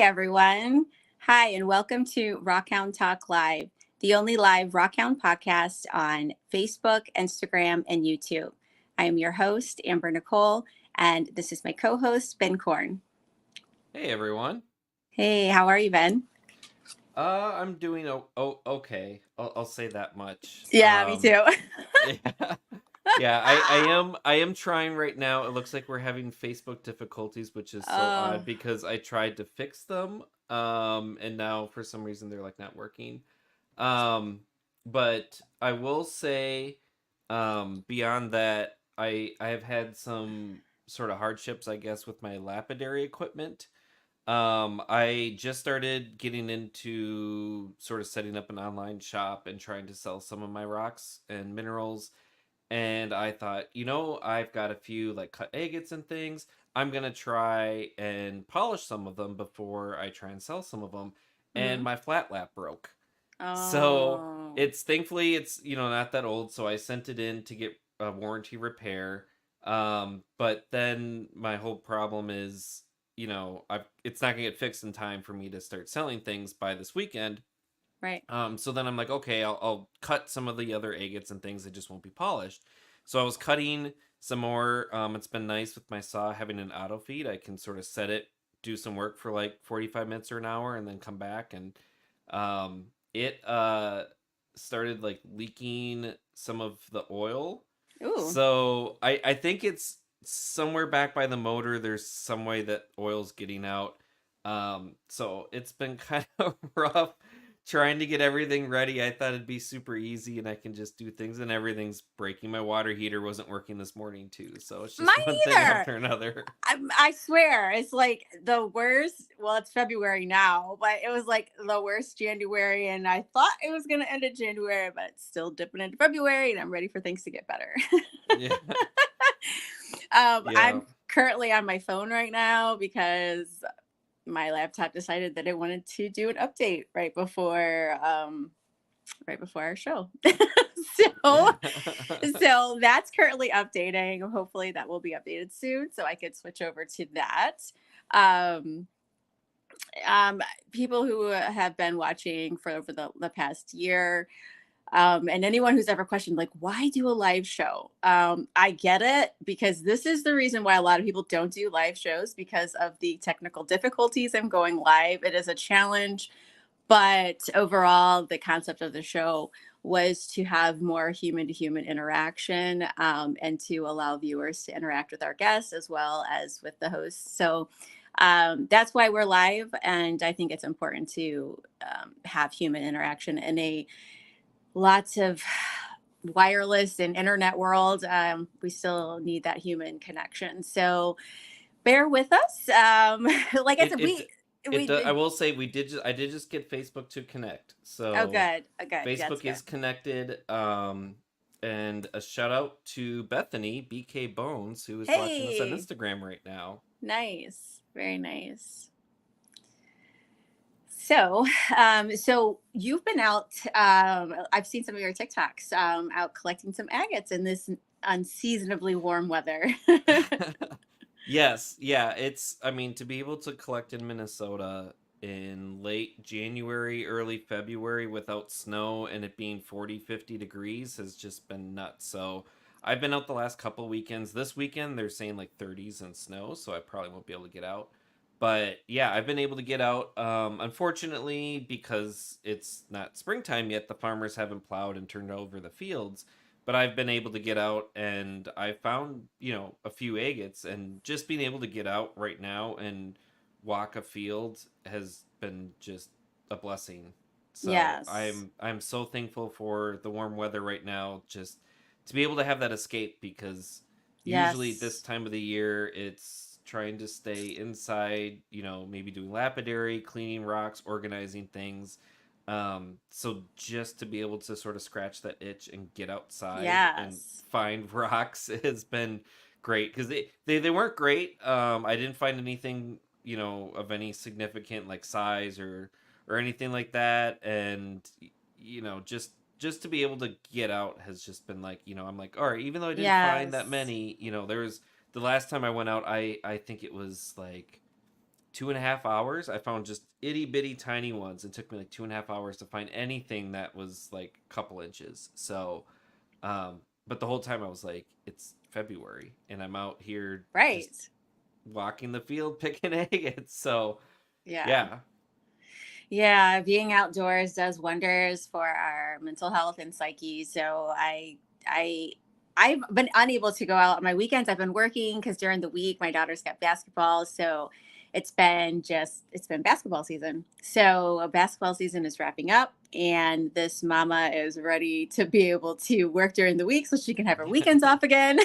everyone. Hi, and welcome to Rockhound Talk Live, the only live Rockhound podcast on Facebook, Instagram, and YouTube. I am your host, Amber Nicole, and this is my co-host, Ben Chorn. Hey everyone. Hey, how are you, Ben? I'm doing okay. I'll say that much. Yeah, me too. Yeah, yeah. I am trying right now. It looks like we're having Facebook difficulties, which is so Oh, odd because I tried to fix them. And now for some reason they're like not working. Um, but I will say, beyond that, I have had some sort of hardships, I guess, with my lapidary equipment. I just started getting into sort of setting up an online shop and trying to sell some of my rocks and minerals. And I thought, I've got a few like cut agates and things. I'm gonna try and polish some of them before I try and sell some of them. And mm-hmm. my flat lap broke. So Oh, it's thankfully it's not that old. So I sent it in to get a warranty repair. But then my whole problem is it's not gonna get fixed in time for me to start selling things by this weekend. right. So then I'm like, okay, I'll cut some of the other agates and things that just won't be polished. So I was cutting some more. It's been nice with my saw having an auto feed. I can sort of set it, do some work for like 45 minutes or an hour, and then come back. And it started like leaking some of the oil. Ooh, So I think it's somewhere back by the motor. There's some way that oil's getting out. So it's been kind of rough trying to get everything ready. I thought it'd be super easy and I can just do things, and everything's breaking. My water heater wasn't working this morning too. So it's just mine one thing either. after another. I swear it's like the worst. Well, it's February now, but it was like the worst January, and I thought it was gonna end in January, but it's still dipping into February, and I'm ready for things to get better. Yeah. Yeah. I'm currently on my phone right now because my laptop decided that it wanted to do an update right before our show. so Yeah. so that's currently updating. Hopefully that will be updated soon so I could switch over to that. Um, um, People who have been watching for over the past year, and anyone who's ever questioned, like, why do a live show? I get it because this is the reason why a lot of people don't do live shows because of the technical difficulties in going live. It is a challenge, but overall, the concept of the show was to have more human to human interaction, and to allow viewers to interact with our guests as well as with the hosts. So that's why we're live. And I think it's important to have human interaction in a lots of wireless and internet world. We still need that human connection. So bear with us. Like I it said, it we I will say I did just get Facebook to connect. oh So good, oh good, that's Facebook good. is connected. And a shout out to Bethany BK Bones, who is watching us on Hey, Instagram right now. nice, very nice. So, so you've been out. I've seen some of your TikToks out collecting some agates in this unseasonably warm weather. Yes, yeah, I mean, to be able to collect in Minnesota in late January, early February without snow and it being 40, 50 degrees has just been nuts. So I've been out the last couple weekends. This weekend, they're saying like 30s and snow, so I probably won't be able to get out. But yeah, I've been able to get out. Unfortunately, because it's not springtime yet, the farmers haven't plowed and turned over the fields, but I've been able to get out and I found, a few agates, and just being able to get out right now and walk a field has been just a blessing. So Yes, I'm so thankful for the warm weather right now, just to be able to have that escape, because usually this yes, time of the year it's trying to stay inside, maybe doing lapidary, cleaning rocks, organizing things. So just to be able to sort of scratch that itch and get outside and yes, find rocks has been great, because they weren't great. I didn't find anything, of any significant like size or anything like that. And just to be able to get out has just been like, I'm like, all right, even though I didn't find that yes. many, there was the last time I went out, I think it was like 2.5 hours. I found just itty bitty tiny ones. It took me like 2.5 hours to find anything that was like a couple inches. So, but the whole time I was like, it's February and I'm out here just Right. walking the field picking agates. So, Yeah. yeah, Yeah, being outdoors does wonders for our mental health and psyche. So I I've been unable to go out on my weekends. I've been working because during the week my daughter's got basketball. So it's been basketball season. So basketball season is wrapping up and this mama is ready to be able to work during the week so she can have her weekends off again.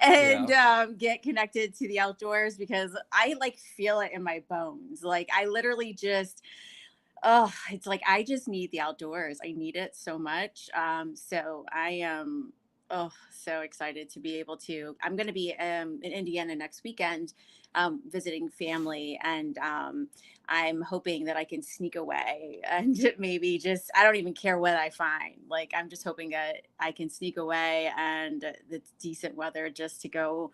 And yeah, get connected to the outdoors because I like feel it in my bones. Like I literally just, oh, it's like I just need the outdoors. I need it so much. So I am, oh, so excited to be able to. I'm going to be in Indiana next weekend, visiting family, and I'm hoping that I can sneak away and maybe just. I don't even care what I find. Like I'm just hoping that I can sneak away and it's decent weather just to go,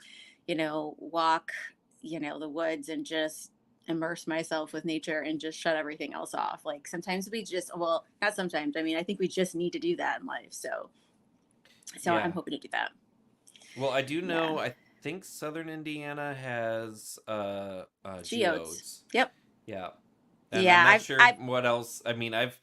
walk, the woods and just immerse myself with nature and just shut everything else off. Like sometimes we just, well, not sometimes. I mean, I think we just need to do that in life. So I'm yeah. hoping to do that. Well, I do Yeah. know. I think Southern Indiana has Geodes. geodes. Yep. Yeah, and I'm Yeah. not I've, sure I've what else. I mean, I've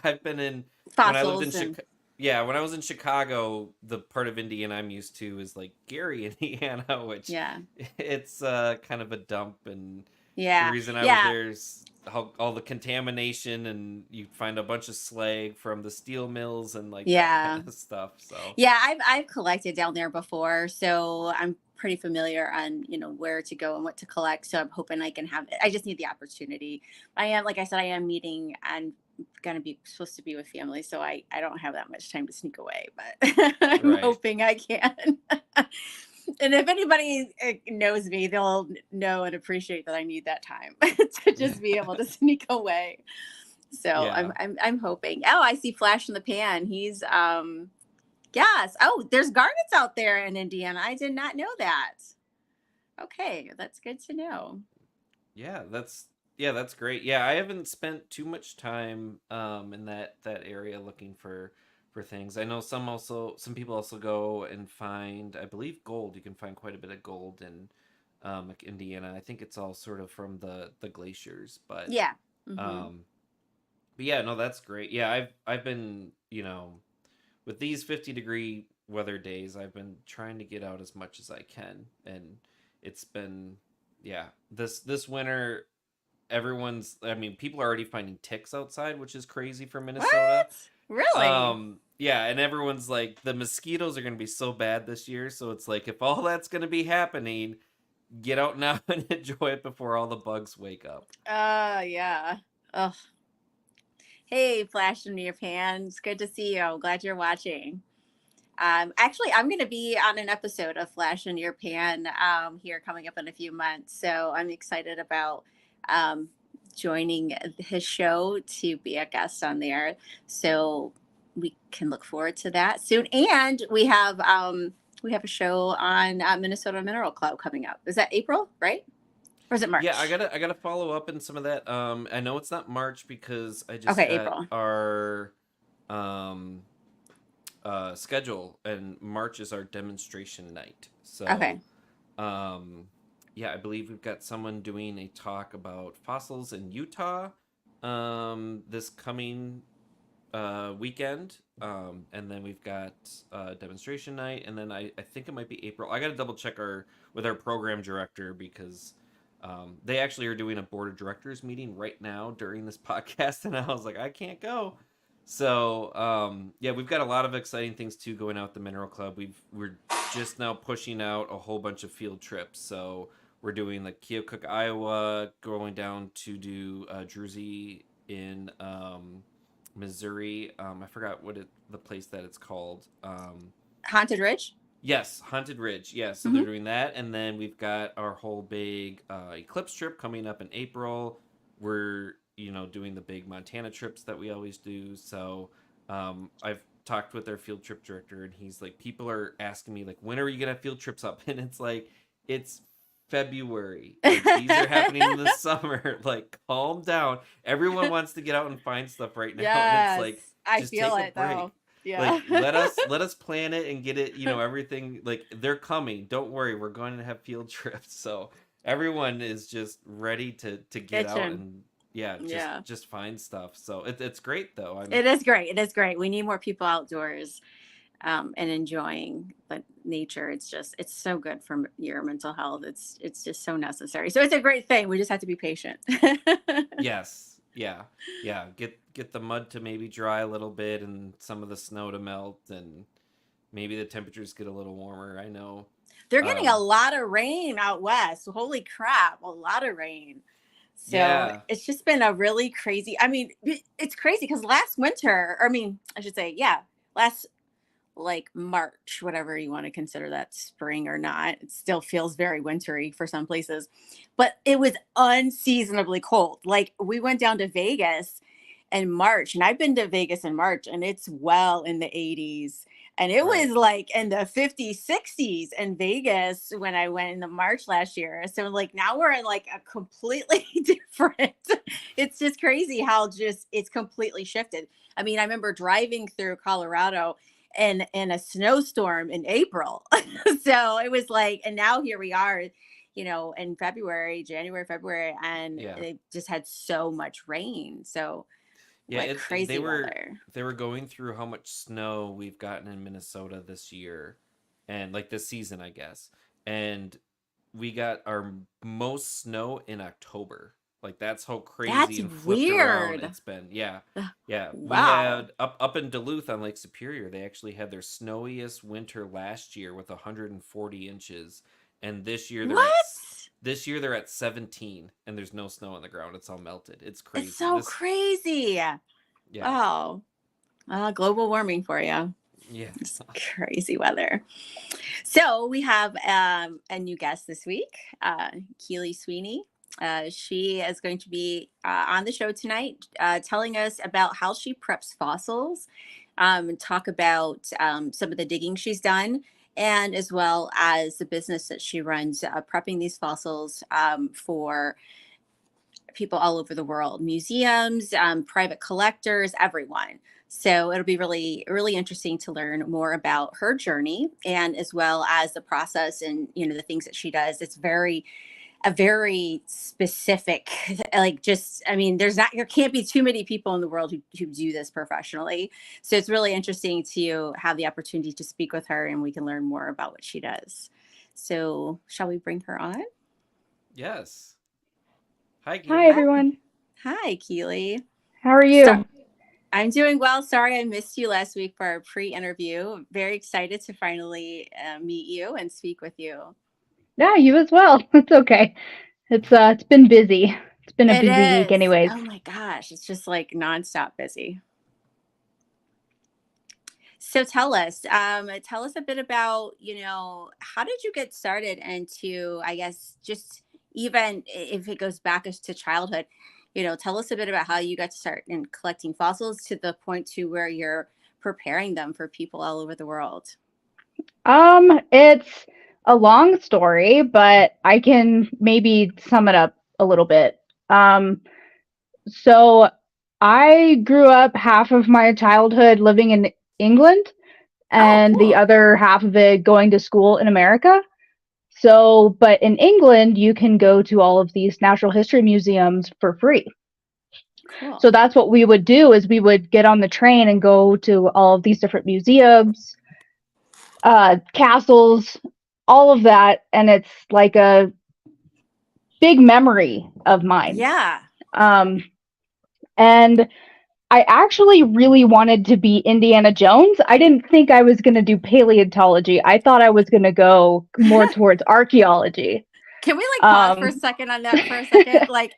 I've been in when I lived in fossils and Chicago. Yeah, when I was in Chicago, the part of Indiana I'm used to is like Gary, Indiana, which yeah. it's kind of a dump. And the Yeah. reason I was Yeah. there is how all the contamination, and you find a bunch of slag from the steel mills and like that kind Yeah. of stuff. So Yeah. I've collected down there before. So I'm pretty familiar on, where to go and what to collect. So I'm hoping I can have it. I just need the opportunity. I am, like I said, I am meeting and going to be supposed to be with family. So I don't have that much time to sneak away, but I'm right, hoping I can. And if anybody knows me, they'll know and appreciate that I need that time to just be able to sneak away. So I'm yeah. I'm I'm hoping. Oh, I see Flash in the Pan. He's yes. Oh, there's gardens out there in Indiana. I did not know that. Okay, that's good to know. Yeah, that's great. Yeah, I haven't spent too much time in that area looking for things. I know some people also go and find, I believe, gold. You can find quite a bit of gold in like Indiana. I think it's all sort of from the glaciers, Yeah. Hmm. um but yeah, no, that's great. Yeah, I've been, with these 50-degree weather days, I've been trying to get out as much as I can, and it's been, yeah, this winter everyone's, I mean, people are already finding ticks outside, which is crazy for Minnesota. What? Really? Yeah, and everyone's like, the mosquitoes are going to be so bad this year, so it's like, if all that's going to be happening, get out now and enjoy it before all the bugs wake up. Yeah. Oh, hey, Flash in your pans. Good to see you. Glad you're watching. Actually, I'm going to be on an episode of Flash in Your Pan here coming up in a few months. So I'm excited about um, joining his show to be a guest on there. So we can look forward to that soon. And we have a show on Minnesota Mineral Club coming up. Is that April, right? Or is it Yeah, I March? gotta I gotta follow up in some of that. I know it's not March because I just Okay, got April. our um schedule, and March is our demonstration night. So Okay. um yeah, I believe we've got someone doing a talk about fossils in Utah this coming weekend. And then we've got demonstration night, and then I think it might be April. I got to double check our with our program director because they actually are doing a board of directors meeting right now during this podcast, and I was like, I can't go. So yeah, we've got a lot of exciting things too going out at the Mineral Club. We're just now pushing out a whole bunch of field trips. So we're doing like Keokuk, Iowa, going down to do Druzy in Missouri. I forgot the place that it's called. Haunted Ridge? Yes, Haunted Ridge. Yeah, so they're Hmm. doing that, and then we've got our whole big eclipse trip coming up in April. We're doing the big Montana trips that we always do. So I've talked with our field trip director, and he's like, people are asking me like, when are you gonna have field trips up? And it's like, it's February. Like, these are happening in the summer. Like, calm down. Everyone wants to get out and find stuff right now, and it's Yes, like, I just feel take a it though. break. Yeah. Like, let us plan it and get it, everything. Like, they're coming. Don't worry, we're going to have field trips. So everyone is just ready to get out Itching. and, yeah, Yeah. just find stuff. So it's great though. I'm It is great. It is great. We need more people outdoors, and enjoying the nature. It's so good for your mental health. It's just so necessary. So it's a great thing. We just have to be patient. Yes. Yeah. Yeah. Get the mud to maybe dry a little bit and some of the snow to melt, and maybe the temperatures get a little warmer. I know. They're getting a Um lot of rain out west. Holy crap, a lot of rain. So yeah. it's just been a really crazy. I mean, it's crazy because last winter, or I mean, I should say, yeah, last like March, whatever you want to consider that spring or not. It still feels very wintry for some places, but it was unseasonably cold. Like we went down to Vegas in March, and I've been to Vegas in March, and it's well in the 80s. And it was Right. like in the 50s, 60s in Vegas when I went in the March last year. So like now we're in like a completely different. It's just crazy how just it's completely shifted. I mean, I remember driving through Colorado in a snowstorm in April. So it was like, and now here we are, in February, January, February, and Yeah. it just had so much rain. So Yeah, like they crazy were weather. going through how much snow we've gotten in Minnesota this year, and like this season, I guess. And we got our most snow in October. Like, that's how That's crazy and flipped around weird. it's been. Yeah. Yeah, we Wow. had up in Duluth on Lake Superior, they actually had their snowiest winter last year with 140 inches, and What? this year they're at 17, and there's no snow on the ground. It's all melted. It's It's crazy. so This crazy. Yeah. Oh, global warming for you. Yeah. It's crazy weather. So we have a new guest this week, Keely Sweeney. She is going to be on the show tonight, telling us about how she preps fossils, and talk about some of the digging she's done, and as well as the business that she runs, prepping these fossils for people all over the world, museums, private collectors, everyone. So it'll be really, really interesting to learn more about her journey, and as well as the process and the things that she does. It's a very specific, like, just, I mean, there can't be too many people in the world who do this professionally. So it's really interesting to have the opportunity to speak with her, and we can learn more about what she does. So shall we bring her on? Yes. Hi, Hi, Keely. everyone. Hi, Keely. How are So you? I'm doing well. Sorry I missed you last week for our pre-interview. Very excited to finally meet you and speak with you. Yeah, you as well. It's okay. It's been busy. It's been a It busy week is. anyways. Oh my gosh, it's just like nonstop busy. So tell us a bit about, how did you get started into, I guess, just even if it goes back as to childhood, tell us a bit about how you got to start in collecting fossils to the point to where you're preparing them for people all over the world. It's a long story, but I can maybe sum it up a little bit. So I grew up half of my childhood living in England Oh, and the cool. other half of it going to school in America. So, but in England, you can go to all of these natural history museums for free. So Cool. that's what we would do is we would get on the train and go to all of these different museums, castles, all of that, and it's like a big memory of mine. Yeah. Um, and I actually really wanted to be Indiana Jones. I didn't think I was going to do paleontology. I thought I was going to go more towards archaeology. Can we like pause for a Um, second on that for a second? Like,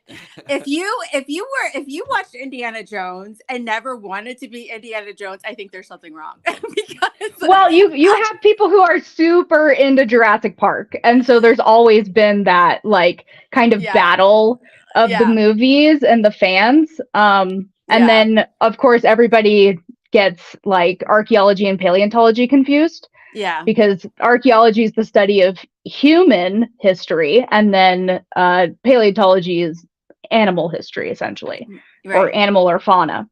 if you watched Indiana Jones and never wanted to be Indiana Jones, I think there's something wrong. Because well, you have people who are super into Jurassic Park, and so there's always been that like kind of yeah, battle of the yeah, movies and the fans. And yeah, then of course everybody gets like archaeology and paleontology confused yeah, because archaeology is the study of human history, and then paleontology is animal history, essentially, or Right. animal or fauna.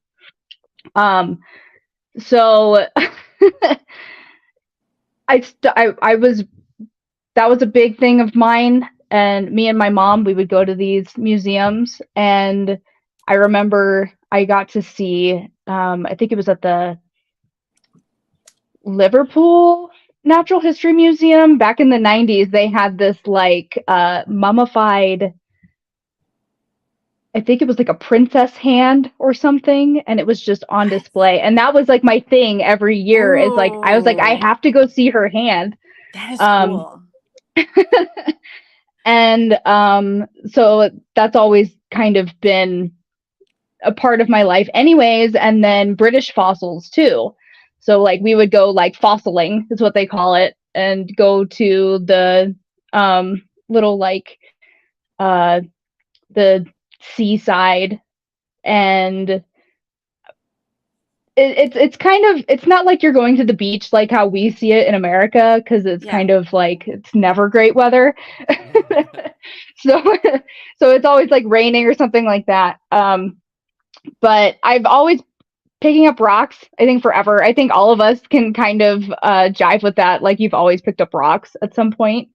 So I was that was a big thing of mine, and me and my mom, we would go to these museums, and I remember I got to see I think it was at the Liverpool Natural History Museum back in the 90s. They had this like mummified, I think it was like a princess hand or something, and it was just on display. And that was like my thing every year, is like I was like, I Ooh, have to go see her hand. that is Um cool. and so that's always kind of been a part of my life anyways. And then British fossils too. So like we would go like fossiling is what they call it, and go to the little like the seaside, and it's kind of, it's not like you're going to the beach like how we see it in America, because it's Yeah. kind of like it's never great weather. so so it's always like raining or something like that. But I've always picking up rocks, I think forever. I think all of us can kind of jive with that. Like you've always picked up rocks at some point.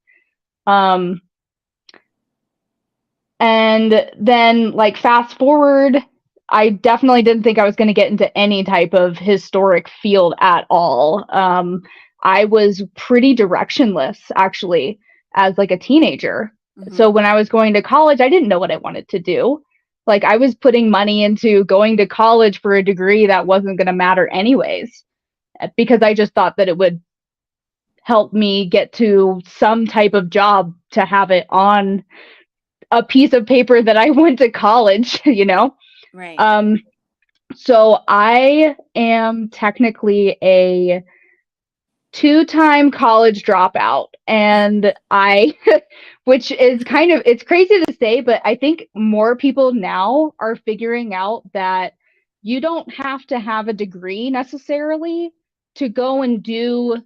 And then like fast forward, I definitely didn't think I was going to get into any type of historic field at all. I was pretty directionless actually as like a teenager. So when I was going to college, I didn't know what I wanted to do. Like I was putting money into going to college for a degree that wasn't going to matter anyways, because I just thought that it would help me get to some type of job to have it on a piece of paper that I went to college, you know? Right. So I am technically a 2-time college dropout, and I which is kind of, it's crazy to say, but I think more people now are figuring out that you don't have to have a degree necessarily to go and do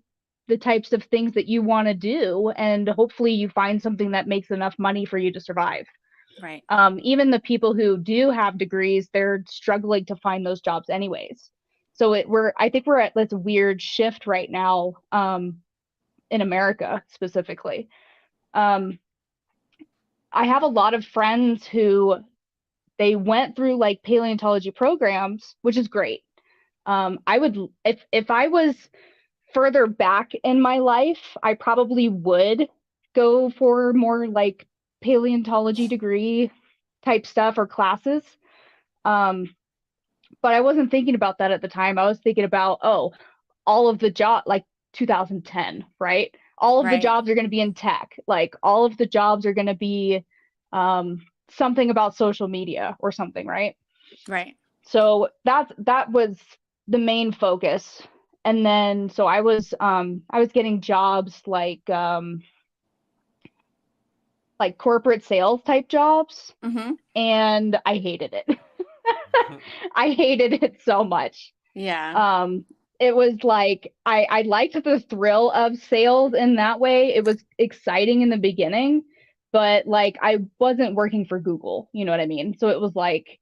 the types of things that you want to do, and hopefully you find something that makes enough money for you to survive. Right. Even the people who do have degrees, they're struggling to find those jobs anyways. So I think we're at this weird shift right now, in America specifically. I have a lot of friends who they went through like paleontology programs, which is great. I would, if I was further back in my life, I probably would go for more like paleontology degree type stuff or classes. But I wasn't thinking about that at the time. I was thinking about, oh, all of the job, like 2010, right? All of the Right. jobs are going to be in tech. Like all of the jobs are going to be something about social media or something, right? Right. So that was the main focus. And then so I was getting jobs like corporate sales type jobs, and I hated it. I hated it so much. Yeah. It was like I liked the thrill of sales in that way. It was exciting in the beginning, but like I wasn't working for Google, you know what I mean? So it was like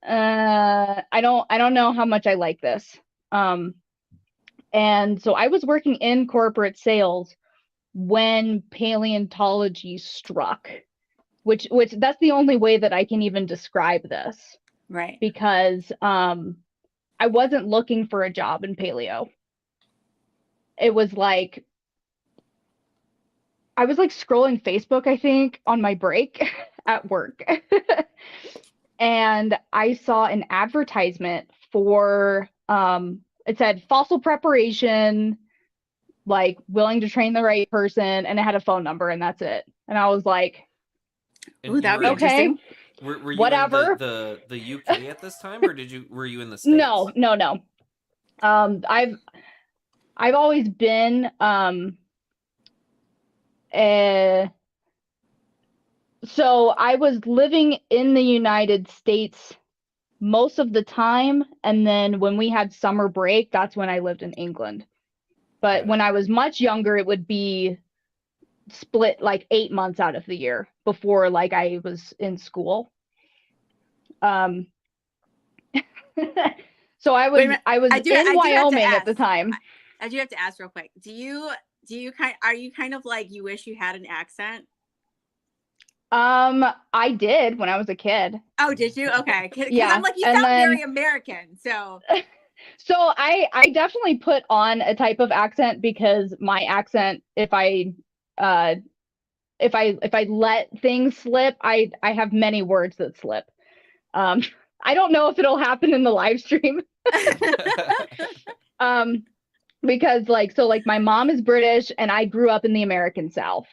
I don't know how much I like this. And so I was working in corporate sales when paleontology struck, which that's the only way that I can even describe this, Right. because I wasn't looking for a job in paleo. It was like I was like scrolling Facebook, I think, on my break at work. And I saw an advertisement for it said fossil preparation, like willing to train the right person, and it had a phone number, and that's it. And I was like, And Ooh, you that would were be in, okay, interesting. were you in whatever. the UK at this time, or were you in the No, States? no, no. I've always been uh so I was living in the United States most of the time, and then when we had summer break, that's when I lived in England. But Got when it. I was much younger, it would be split like 8 months out of the year before like I was in school. Um, so Wait a minute. I was I in do have to Wyoming at ask. the time. I do have to ask real quick. Are you kind of like you wish you had an accent? I did when I was a kid. Oh, did you? Okay, because I'm Yeah, like you and sound then very American. So so I definitely put on a type of accent because my accent, uh if I let things slip, I have many words that slip. Um, I don't know if it'll happen in the live stream. um, because like my mom is British and I grew up in the American South.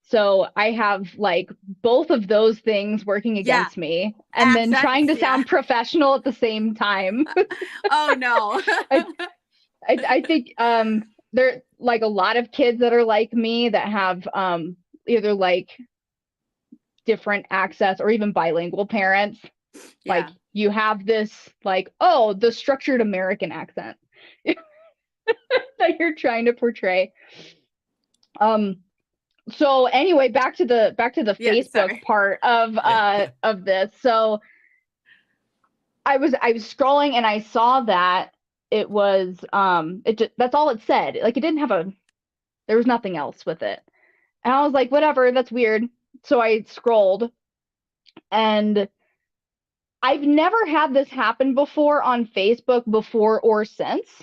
So I have like both of those things working yeah, against me and then trying accents. to Yeah. sound professional at the same time. Oh no. I, I think there are like a lot of kids that are like me that have either like different accents or even bilingual parents. Like Yeah. you have this like, oh, the structured American accent that you're trying to portray. Um, so anyway, back to the Yeah. Facebook Sorry. part Yeah. of this. So I was scrolling and I saw that it was it just, that's all it said. Like it didn't have a there was nothing else with it. And I was like, whatever, that's weird. So I scrolled and I've never had this happen before on Facebook before or since,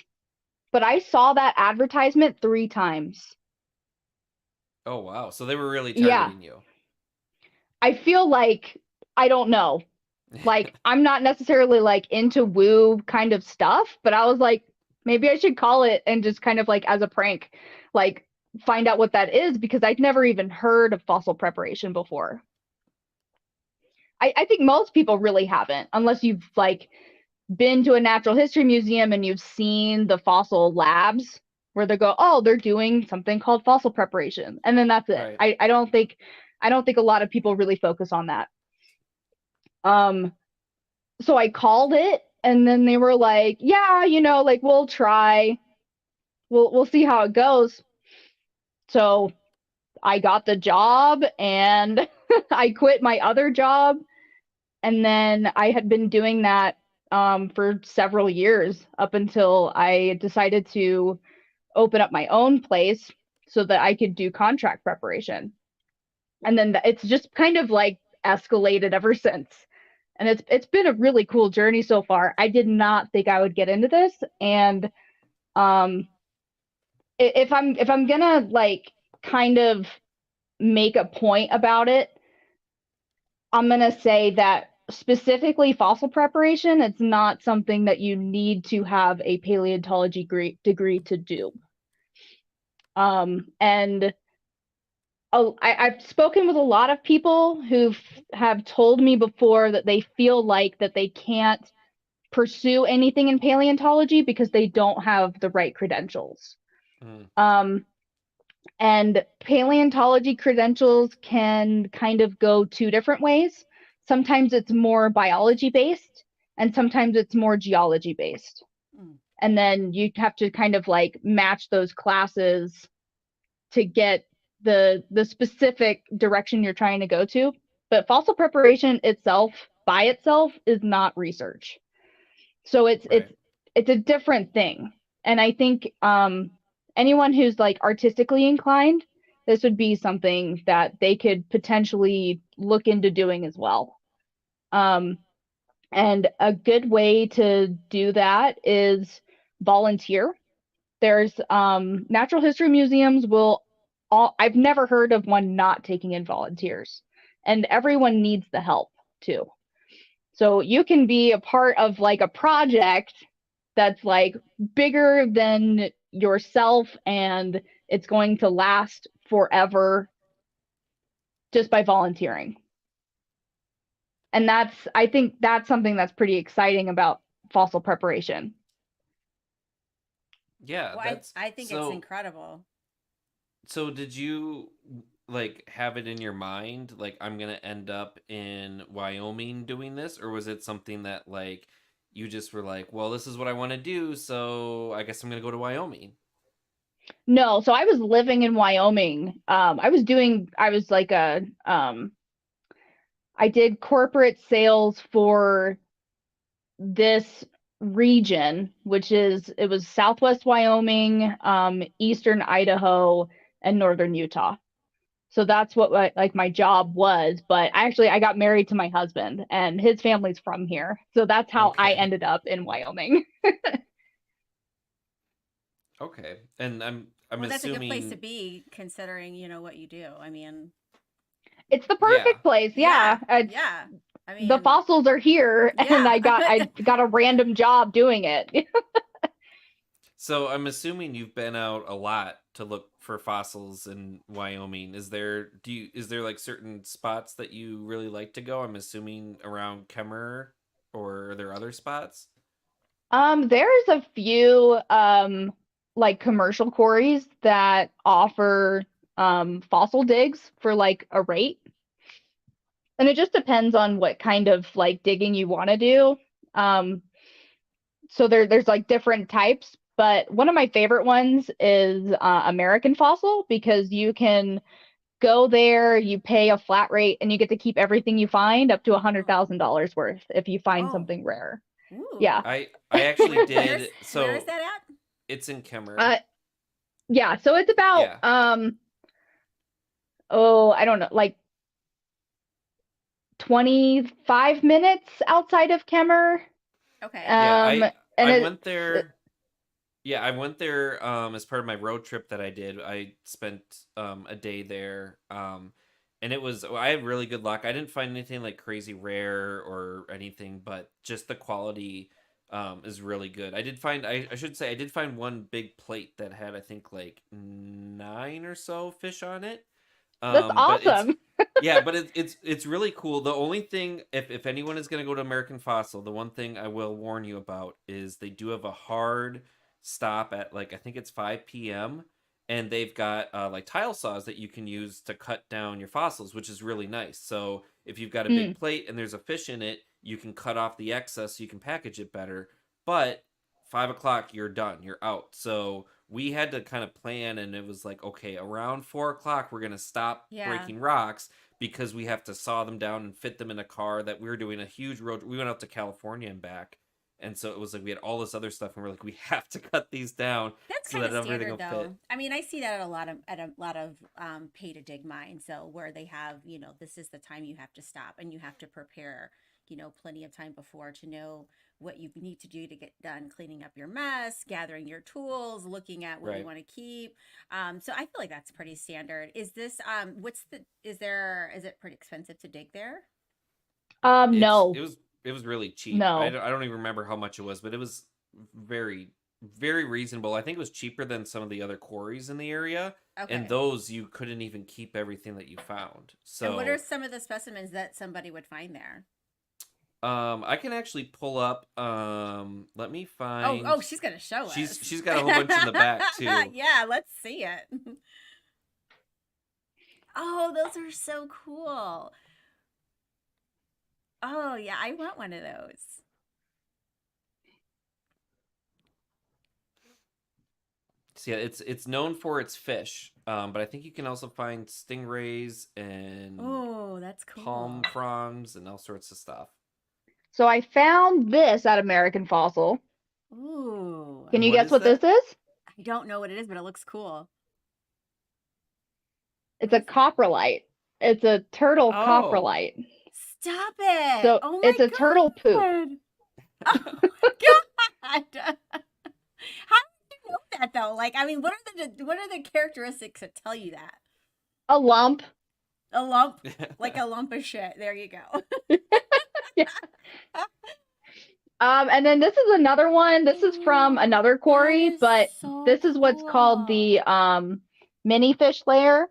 but I saw that advertisement 3 times. Oh wow. So they were really Yeah. targeting you. I feel like I don't know. Like I'm not necessarily like into woo kind of stuff, but I was like, maybe I should call it and just kind of like as a prank, like find out what that is because I'd never even heard of fossil preparation before. I think most people really haven't, unless you've like been to a natural history museum and you've seen the fossil labs where they go, oh, they're doing something called fossil preparation, and then that's it. Right. I don't think a lot of people really focus on that. Um, so I called it, and then they were like, yeah, you know, like we'll try, we'll see how it goes. So I got the job, and I quit my other job, and then I had been doing that for several years up until I decided to open up my own place so that I could do contract preparation. And then it's just kind of like escalated ever since. And it's been a really cool journey so far. I did not think I would get into this, and um if I'm gonna like kind of make a point about it, I'm going to say that specifically fossil preparation, it's not something that you need to have a paleontology degree to do. And I've spoken with a lot of people who have told me before that they feel like that they can't pursue anything in paleontology because they don't have the right credentials. Mm. And paleontology credentials can kind of go 2 different ways. Sometimes it's more biology based, and sometimes it's more geology based. Mm. And then you have to kind of like match those classes to get the specific direction you're trying to go to. But fossil preparation itself by itself is not research. So Right. it's a different thing. And I think anyone who's like artistically inclined, this would be something that they could potentially look into doing as well. Um, and a good way to do that is volunteer. There's natural history museums will all I've never heard of one not taking in volunteers. And everyone needs the help too. So you can be a part of like a project that's like bigger than yourself and it's going to last forever just by volunteering. And I think that's something that's pretty exciting about fossil preparation. Yeah, Well, that's I think it's so incredible. so did you like have it in your mind like I'm going to end up in Wyoming doing this, or was it something that like you just were like, well, this is what I want to do, so I guess I'm going to go to Wyoming? No, so I was living in Wyoming. I was like I did corporate sales for this region, it was Southwest Wyoming, Eastern Idaho, and Northern Utah. So that's what my job was. But I got married to my husband, and his family's from here. So that's how I Okay. ended up in Wyoming. Okay. And I'm Well, that's a good place to assuming, be considering, what you do. I mean, It's the yeah. perfect place. yeah, Yeah, it's yeah. I the mean, fossils are here, and yeah. I got a random job doing it. So I'm assuming you've been out a lot to look for fossils in Wyoming. Is there like certain spots that you really like to go? I'm assuming around Kemmerer, or are there other spots? There's a few like commercial quarries that offer fossil digs for like a rate. And it just depends on what kind of like digging you want to do. Um, so there's like different types, but one of my favorite ones is American Fossil because you can go there, you pay a flat rate, and you get to keep everything you find up to Oh, $100,000 worth if you find oh, something rare. Yeah. ooh. I actually did. Where is So that at? it's in Kemmerer. Uh, yeah, so it's about Yeah. I don't know, like 25 minutes outside of Kemmer. Okay. Yeah, Um, and I went there. Yeah, I went there as part of my road trip that I did. I spent a day there. And I had really good luck. I didn't find anything like crazy rare or anything, but just the quality is really good. I should say I did find one big plate that had I think like 9 or so fish on it. that's But awesome. it's really cool. The only thing, if anyone is going to go to American Fossil, the one thing I will warn you about is they do have a hard stop at like I think it's 5 p.m. and they've got like tile saws that you can use to cut down your fossils, which is really nice. So if you've got a big Mm, plate and there's a fish in it, you can cut off the excess so you can package it better. But 5 o'clock, you're done. You're out. So we had to kind of plan, and it was like, okay, around 4 o'clock, we're gonna stop Yeah. breaking rocks because we have to saw them down and fit them in a car. That we were doing a huge road. We went out to California and back, and so it was like we had all this other stuff, and we're like, we have to cut these down That's so kind that of everything standard will fit. though. I mean, I see that at a lot of pay to dig mines, so where they have, this is the time you have to stop and you have to prepare, plenty of time before to know what you need to do to get done cleaning up your mess, gathering your tools, looking at what you Right. want to keep. So I feel like that's pretty standard. Is this is it pretty expensive to dig there? no, It was really cheap. no. I don't even remember how much it was, but it was very very reasonable. I think it was cheaper than some of the other quarries in the area, and Okay. those you couldn't even keep everything that you found. And what are So some of the specimens that somebody would find there? I can actually pull up. Let me Oh, find. oh, she's gonna show us. She's got a whole bunch in the back too. Yeah, let's see it. Oh, those are so cool. Oh, yeah, I want one of those. So yeah, it's known for its fish, but I think you can also find stingrays and Oh, that's palm cool. fronds and all sorts of stuff. So I found this at American Fossil. Ooh, Can And you what guess is what this that? is? I don't know what it is, but it looks cool. It's What a is it? coprolite. It's a turtle Oh. coprolite. Stop it. So Oh my it's a turtle poop. God. Oh my God. How do you know that though? Like, I mean, what are the characteristics that tell you that? A lump. A lump, like a lump of shit. There you go. Yeah. And then this is another one. This is from Ooh, another that quarry, is but so this is what's called cool. the mini fish layer,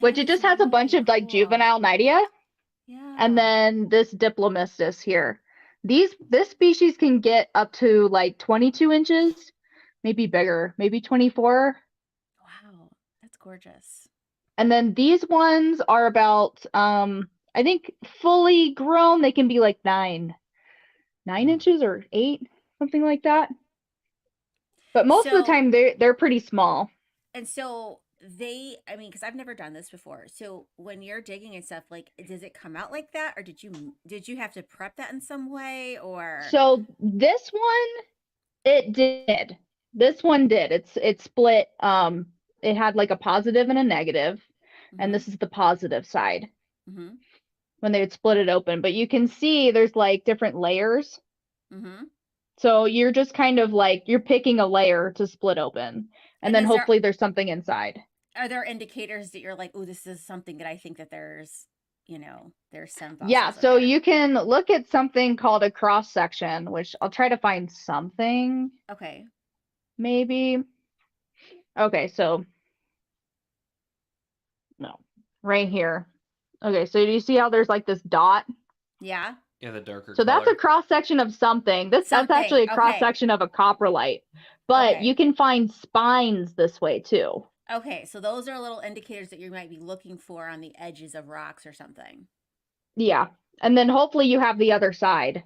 which That it is just has a bunch really of like cool. juvenile nidia, and Yeah. then this Diplomistus here. This species can get up to like 22 inches, maybe bigger, maybe 24. Wow. That's gorgeous. And then these ones are about I think fully grown they can be like 9 Hmm. inches or 8, something like that. But most of the So, time they're pretty small. and so I mean, because I've never done this before. So when you're digging and stuff, like, does it come out like that, or did you have to prep that in some way, or So this one, it did. This one did. It's split. It had like a positive and a negative, and mm-hmm, this is the positive side mm-hmm, when they would split it open. But you can see there's like different layers. mm-hmm. So you're just kind of like you're picking a layer to split open, and And then hopefully there's something inside. are there indicators that you're like, oh, this is something that I think that there's some Yeah, fossils in so there. you can look at something called a cross section, which I'll try to find something Okay. maybe. Okay, so no, right here. Okay, so do you see how there's like this dot? Yeah. Yeah, the darker So that's color. a cross section of something. That's Something. actually a cross Okay. section of a coprolite. But you Okay. can find spines this way too. Okay. So those are little indicators that you might be looking for on the edges of rocks or something. Yeah. And then hopefully you have the other side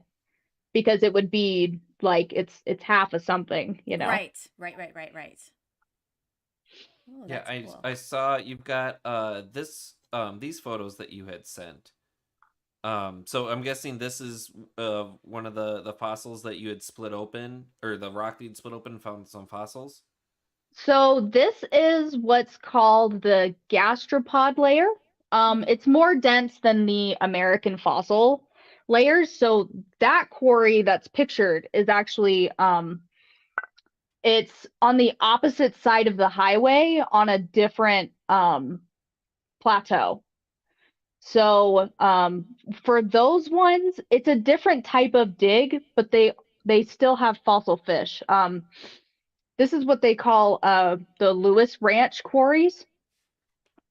because it would be like it's half of something, you know. Right. Right. Right. Right. Right. Oh, Yeah, that's cool. I saw you've got these photos that you had sent. So I'm guessing this is one of the fossils that you had split open, or the rock that you'd split open and found some fossils. So this is what's called the gastropod layer. Hmm. It's more dense than the American fossil layers. So that quarry that's pictured is actually it's on the opposite side of the highway on a different plateau. So for those ones, it's a different type of dig, but they still have fossil fish. This is what they call the Lewis Ranch quarries,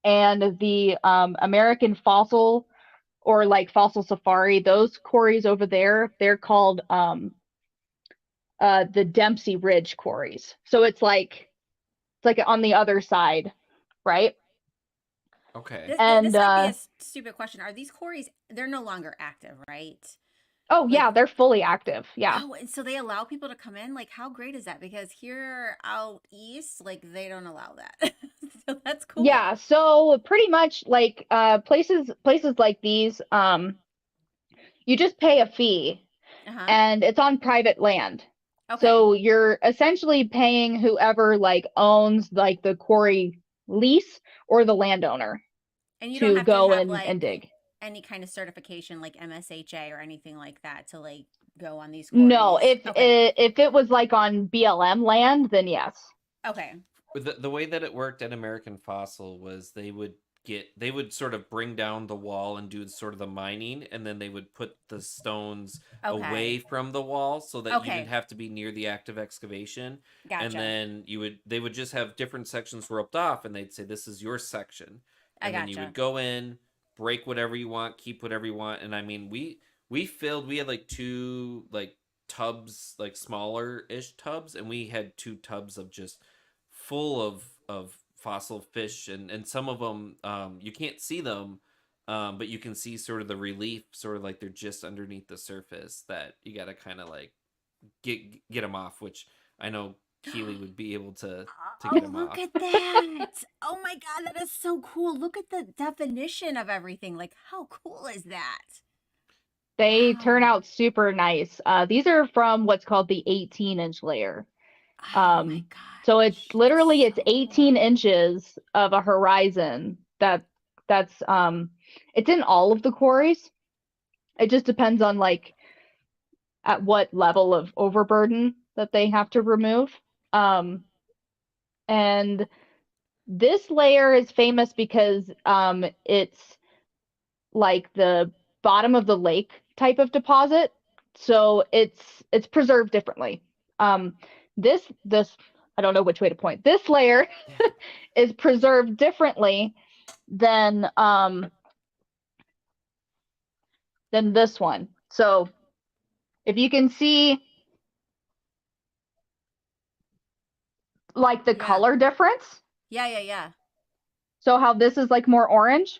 and the American fossil or like fossil safari. Those quarries over there, they're called the Dempsey Ridge quarries. So it's like on the other side, right? Okay. And This might be a stupid question. Are these quarries? They're no longer active, right? oh Like, yeah, they're fully active. Yeah. oh, and so they allow people to come in? Like, how great is that? Because here out east, like, they don't allow that. So that's cool. Yeah, so pretty much like places like these, you just pay a fee Uh-huh. and it's on private land. Okay. So you're essentially paying whoever like owns like the quarry lease or the landowner And you don't to have to go have and like dig. any kind of certification like MSHA or anything like that to like go on these No, quarries. Okay. if it was like on BLM land, then yes. Okay. The way that it worked at American Fossil was they would sort of bring down the wall and do sort of the mining, and then they would put the stones away Okay. from the wall so that you didn't Okay. have to be near the active excavation. And Gotcha. then they would just have different sections roped off, and they'd say this is your section. I And then you would gotcha. go in, break whatever you want, keep whatever you want. And I mean, we had like two like tubs, like smaller ish tubs, and we had two tubs of just full of fossil fish, and some of them you can't see them, but you can see sort of the relief, sort of like they're just underneath the surface, that you got to kind of like get them off, which I know Keely would be able to get Oh, them look off. at that. Oh my God, that is so cool. Look at the definition of everything. Like, how cool is that? They turn Wow. out super nice. These are from what's called the 18-inch layer. Oh my Um, so gosh. That's it's so 18 cool. inches of a horizon that's it's in all of the quarries. It just depends on like at what level of overburden that they have to remove. Um, and this layer is famous because it's like the bottom of the lake type of deposit. So it's preserved differently. Um, this I don't know which way to point. This layer Yeah. is preserved differently than this one. So if you can see like the Yeah. color difference, Yeah. Yeah. Yeah. so how this is like more orange,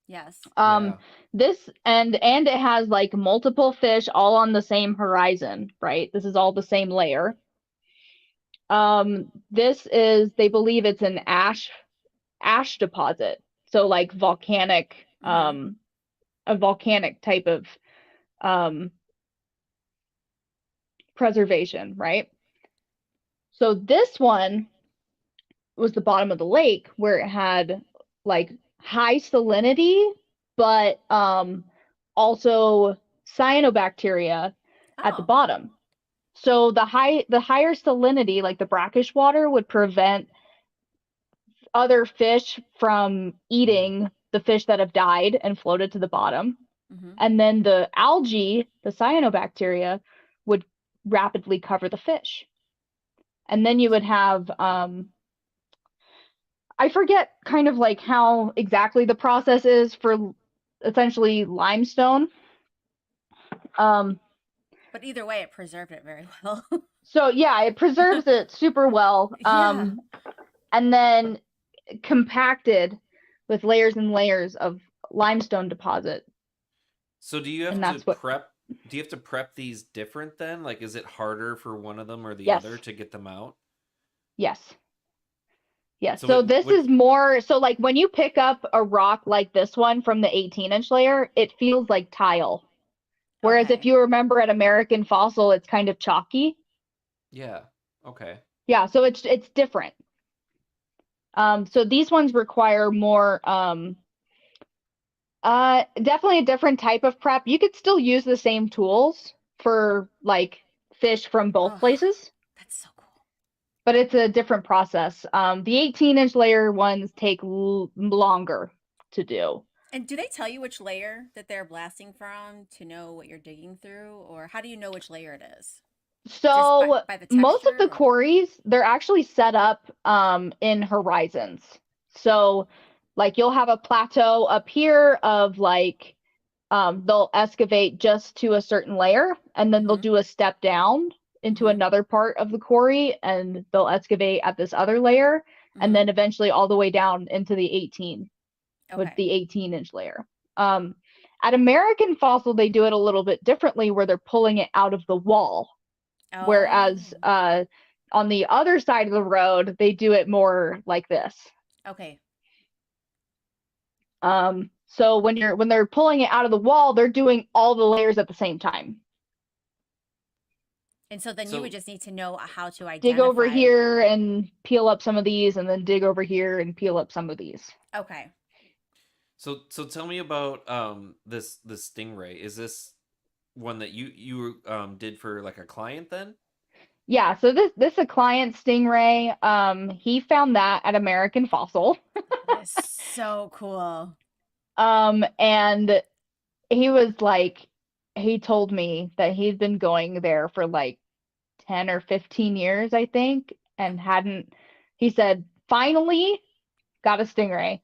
Yes. Yeah. this and it has like multiple fish all on the same horizon, right? This is all the same layer. They believe it's an ash deposit. So like volcanic, a volcanic type of preservation, right? So this one was the bottom of the lake where it had like high salinity, but also cyanobacteria at the Oh. bottom. So the higher salinity, like the brackish water, would prevent other fish from eating the fish that have died and floated to the bottom. And then the algae, the cyanobacteria, would rapidly cover the fish. And then you would have I forget kind of like how exactly the process is for essentially limestone. But either way, it preserved it very well. So yeah, it preserves it super well. Yeah. And then compacted with layers and layers of limestone deposit. So do you have And to that's what prep? Do you have to prep these different then? Like, is it harder for one of them or the Yes. other to get them out? Yes. Yes. So So this is more so like when you pick up a rock like this one from the 18-inch layer, it feels like tile. Whereas if Okay. you remember at American Fossil, it's kind of chalky. Yeah. Okay. Yeah, so it's different. So these ones require more definitely a different type of prep. You could still use the same tools for like fish from both places, That's so cool. but it's a different process. The 18-inch layer ones take longer to do. And do they tell you which layer that they're blasting from to know what you're digging through, or how do you know which layer it is? So Just by the most of texture, the quarries, they're actually set up in horizons. So like you'll have a plateau up here of like they'll excavate just to a certain layer and then they'll do a step down into another part of the quarry and they'll excavate at this other layer and then eventually all the way down into the 18 with the 18-inch layer. At American Fossil, they do it a little bit differently where they're pulling it out of the wall. Whereas on the other side of the road, they do it more like this. Okay. So when they're pulling it out of the wall, they're doing all the layers at the same time. And so then you would just need to know how to identify. Dig over here and peel up some of these, and then dig over here and peel up some of these. Okay. So tell me about this stingray. Is this one that you did for like a client then? Yeah, so this a client stingray. He found that at American Fossil. That's so cool. And he was like, he told me that he'd been going there for like 10 or 15 years, I think, and he said, finally got a stingray.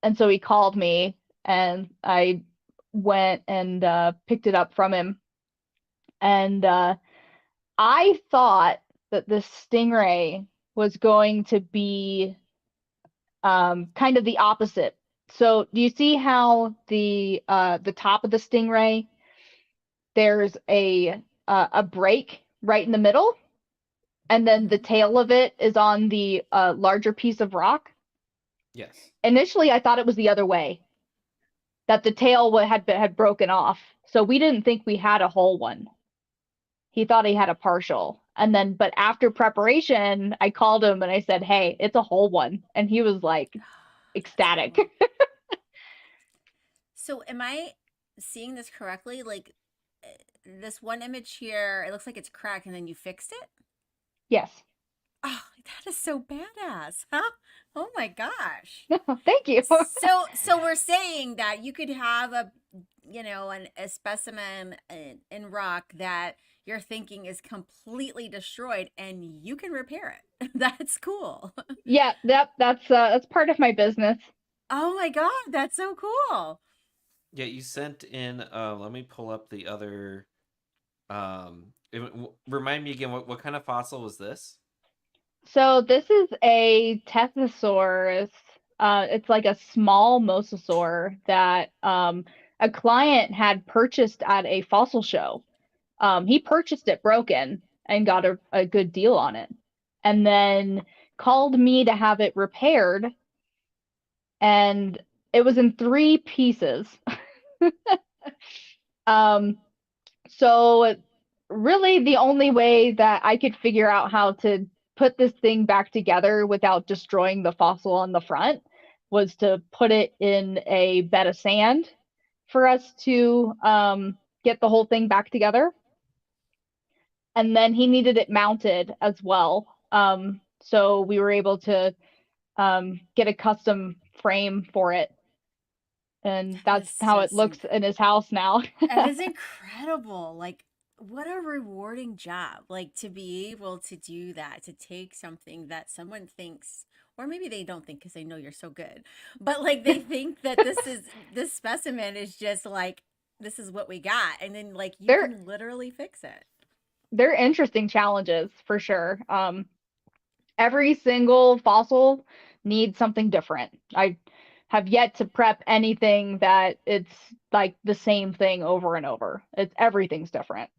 And so he called me and I went and picked it up from him. And I thought that this stingray was going to be kind of the opposite. So do you see how the top of the stingray, there's a break right in the middle, and then the tail of it is on the larger piece of rock? Yes. Initially, I thought it was the other way, that the tail had broken off. So we didn't think we had a whole one. He thought he had a partial. And then, but after preparation, I called him and I said, hey, it's a whole one. And he was like ecstatic. Cool. So am I seeing this correctly? Like this one image here, it looks like it's cracked and then you fixed it? Yes. Oh, that is so badass, huh? Oh my gosh. Thank you. So we're saying that you could have a specimen in rock that you're thinking is completely destroyed and you can repair it. That's cool. Yeah, that's part of my business. Oh my God, that's so cool. Yeah, you sent in let me pull up the other remind me again what kind of fossil was this? So this is a Tethnosaurus. It's like a small mosasaur that a client had purchased at a fossil show. He purchased it broken, and got a good deal on it. And then called me to have it repaired, and it was in 3 pieces. um, so really the only way that I could figure out how to put this thing back together without destroying the fossil on the front was to put it in a bed of sand for us to get the whole thing back together. And then he needed it mounted as well. So we were able to get a custom frame for it. And That that's is how it just looks in his house now. that is incredible. Like, what a rewarding job. Like, to be able to do that, to take something that someone thinks, or maybe they don't think because they know you're so good, but like they think that this specimen is just like, this is what we got. And then like you they're can literally fix it. they're interesting challenges for sure. Every single fossil needs something different. I have yet to prep anything that it's like the same thing over and over. It's everything's different.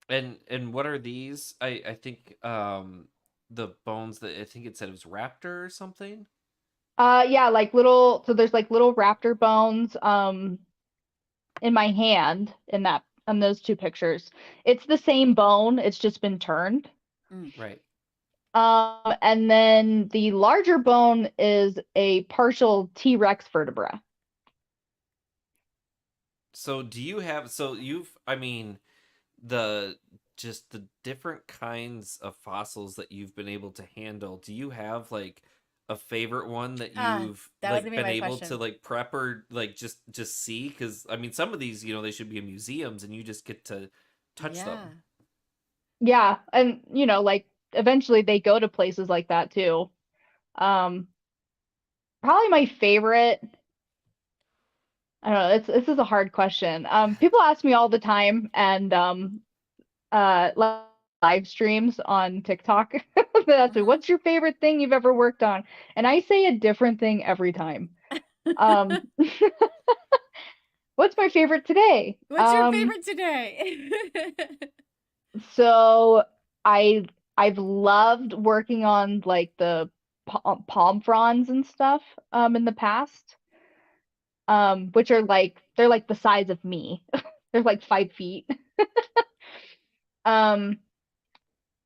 And what are these? I think the bones that I think it said it was raptor or something. Yeah, like little, so there's like little raptor bones in my hand in those 2 pictures. It's the same bone, it's just been turned. Mm. Right. And then the larger bone is a partial T-Rex vertebra. So do you have, so you've, I mean, the just the different kinds of fossils that you've been able to handle, do you have like a favorite one that you've That was like gonna be been my able to question. like prep or like just see? Because I mean, some of these, they should be in museums and you just get to touch Yeah. them. Yeah, and like eventually they go to places like that too. Um, Probably my favorite. I don't know. This is a hard question. People ask me all the time, and live streams on TikTok. They ask me, Hmm. "What's your favorite thing you've ever worked on?" And I say a different thing every time. Um, what's my favorite today? What's your favorite today? So I I've loved working on like the palm fronds and stuff in the past, which are like they're like the size of me. They're like 5 feet. Um,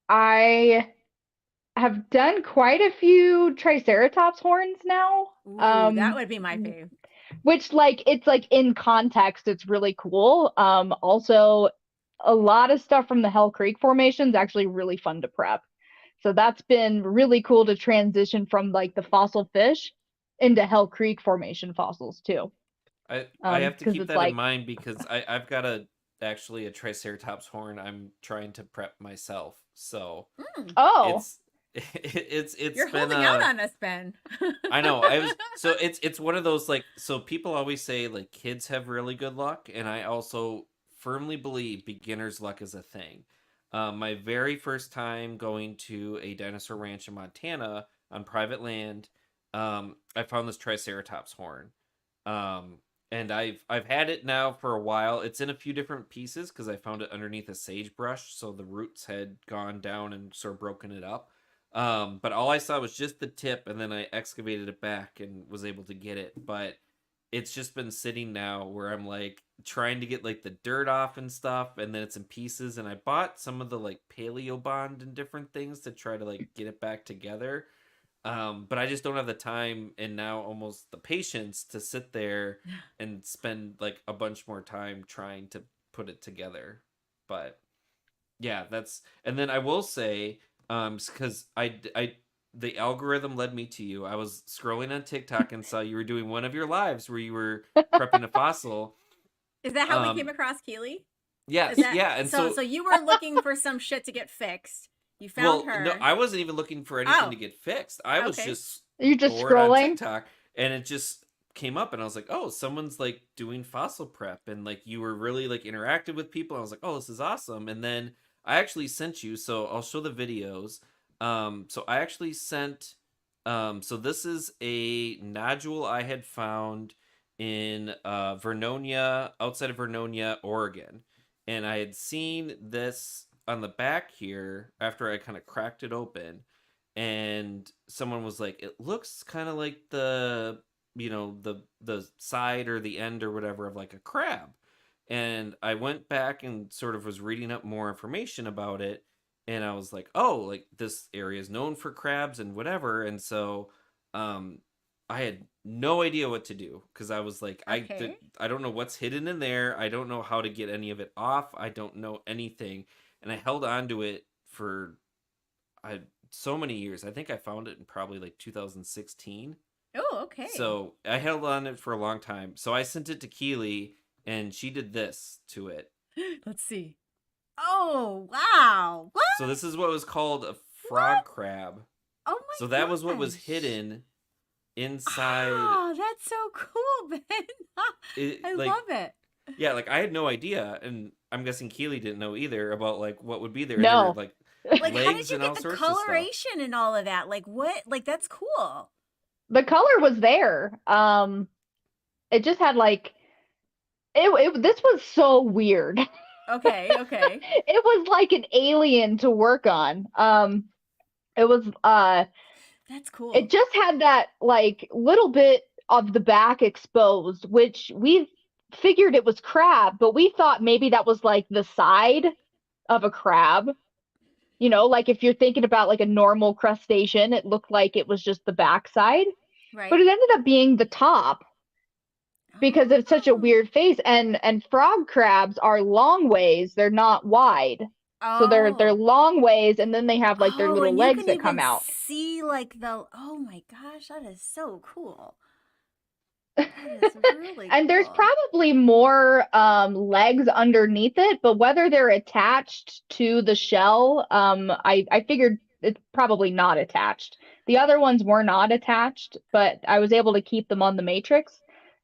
I have done quite a few triceratops horns now. Ooh, that would be my fave. Which like it's like in context, it's really cool. Also a lot of stuff from the Hell Creek formation is actually really fun to prep. So that's been really cool to transition from like the fossil fish into Hell Creek formation fossils too. I have to Because keep it's that in like mind because I've got actually a triceratops horn I'm trying to prep myself. So Mm, oh it's it's you're been holding out on us, Ben. I know. I was so it's one of those like, so people always say like kids have really good luck, and I also firmly believe beginner's luck is a thing. My very first time going to a dinosaur ranch in Montana on private land, I found this triceratops horn. Um, and I've had it now for a while. It's in a few different pieces because I found it underneath a sagebrush, so the roots had gone down and sort of broken it up. But all I saw was just the tip, and then I excavated it back and was able to get it. But it's just been sitting now where I'm like trying to get like the dirt off and stuff, and then it's in pieces. And I bought some of the like paleo bond and different things to try to like get it back together. But I just don't have the time and now almost the patience to sit there and spend like a bunch more time trying to put it together. But yeah, that's, and then I will say, because the algorithm led me to you. I was scrolling on TikTok and saw you were doing one of your lives where you were prepping a fossil. Is that how we came Um, across Keely? Is yes, that yeah, and so? so, So you were looking for some shit to get fixed. You found well, no, her. I wasn't even looking for anything Oh, to get fixed. I was okay. just you're just bored on scrolling. TikTok, and it just came up, and I was like, oh, someone's like doing fossil prep, and like you were really like interactive with people. I was like, oh, this is awesome. And then I actually sent you, so I'll show the videos. So I actually sent, so this is a nodule I had found in Vernonia, outside of Vernonia, Oregon, and I had seen this on the back here after I kind of cracked it open, and someone was like, "It looks kind of like the side or the end or whatever of like a crab." And I went back and sort of was reading up more information about it, and I was like, "Oh, like this area is known for crabs and whatever." And so, um, I had no idea what to do because I was like, Okay. I don't know what's hidden in there. I don't know how to get any of it off. I don't know anything, and I held on to it for I so many years. I think I found it in probably like 2016. Oh, okay. So I held on it for a long time. So I sent it to Keely, and she did this to it. Let's see. Oh, wow. What? So this is what was called a frog What? crab. Oh So my that was what was gosh. hidden inside Oh, that's so cool, Ben. it. I Like, love it. yeah, like I had no idea, and I'm guessing Keely didn't know either about like what would be there. And there were No. like Like, how did legs you and all get the sorts of stuff. coloration and all of that? Like, what? Like, that's cool. The color was there. It just had like this was so weird. Okay, okay. It was like an alien to work on. It was That's cool. it just had that like little bit of the back exposed, which we figured it was crab, but we thought maybe that was like the side of a crab. You know, like if you're thinking about like a normal crustacean, it looked like it was just the backside, but Right? it ended up being the top because it's such a Oh. weird face. And frog crabs are long ways, they're not wide. So they're Oh. long ways, and then they have like their Oh, little and you legs can that come even out. see like the, oh my gosh, that is so cool. That is really And there's cool. probably more legs underneath it, but whether they're attached to the shell, I figured it's probably not attached. The other ones were not attached, but I was able to keep them on the matrix.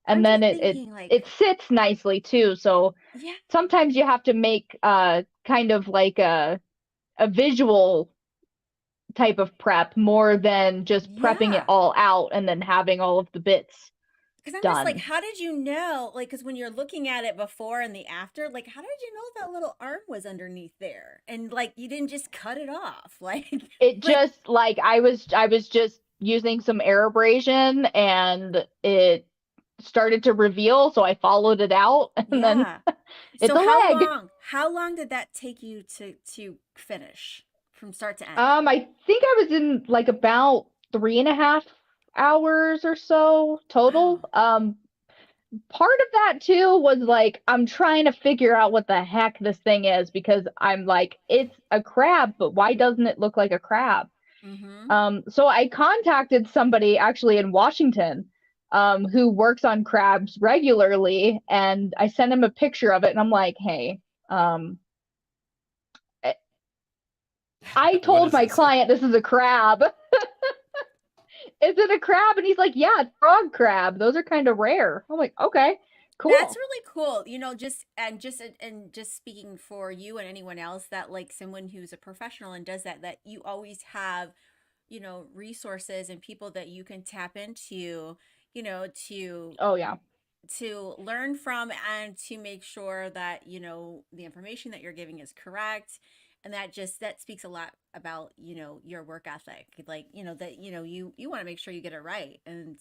I'm And then just it thinking like, it sits nicely too. So yeah. sometimes you have to make kind of like a visual type of prep more than just prepping it Yeah. all out and then having all of the bits Because I'm just like, done. how did you know? Like, because when you're looking at it before and the after, like, how did you know that little arm was underneath there? And like, you didn't just cut it off. It Like, just like I was just using some air abrasion and it started to reveal, so I followed it out and then yeah. it's So a leg. how long did that take you to finish from start to end? I think I was in like about 3.5 hours or so total. Wow. Part of that too was like I'm trying to figure out what the heck this thing is because I'm like, it's a crab, but why doesn't it look like a crab? Mm-hmm. So I contacted somebody actually in Washington, who works on crabs regularly, and I sent him a picture of it, and I'm like, hey, I What told is my this? client this is a crab. Is it a crab? And he's like, yeah, it's frog crab. Those are kind of rare. I'm like, okay, That's cool. really cool. Just speaking for you and anyone else that like someone who's a professional and does that, that you always have, resources and people that you can tap into, you know, to Oh yeah. to learn from and to make sure that, the information that you're giving is correct. And that speaks a lot about, your work ethic. Like, that, you want to make sure you get it right. And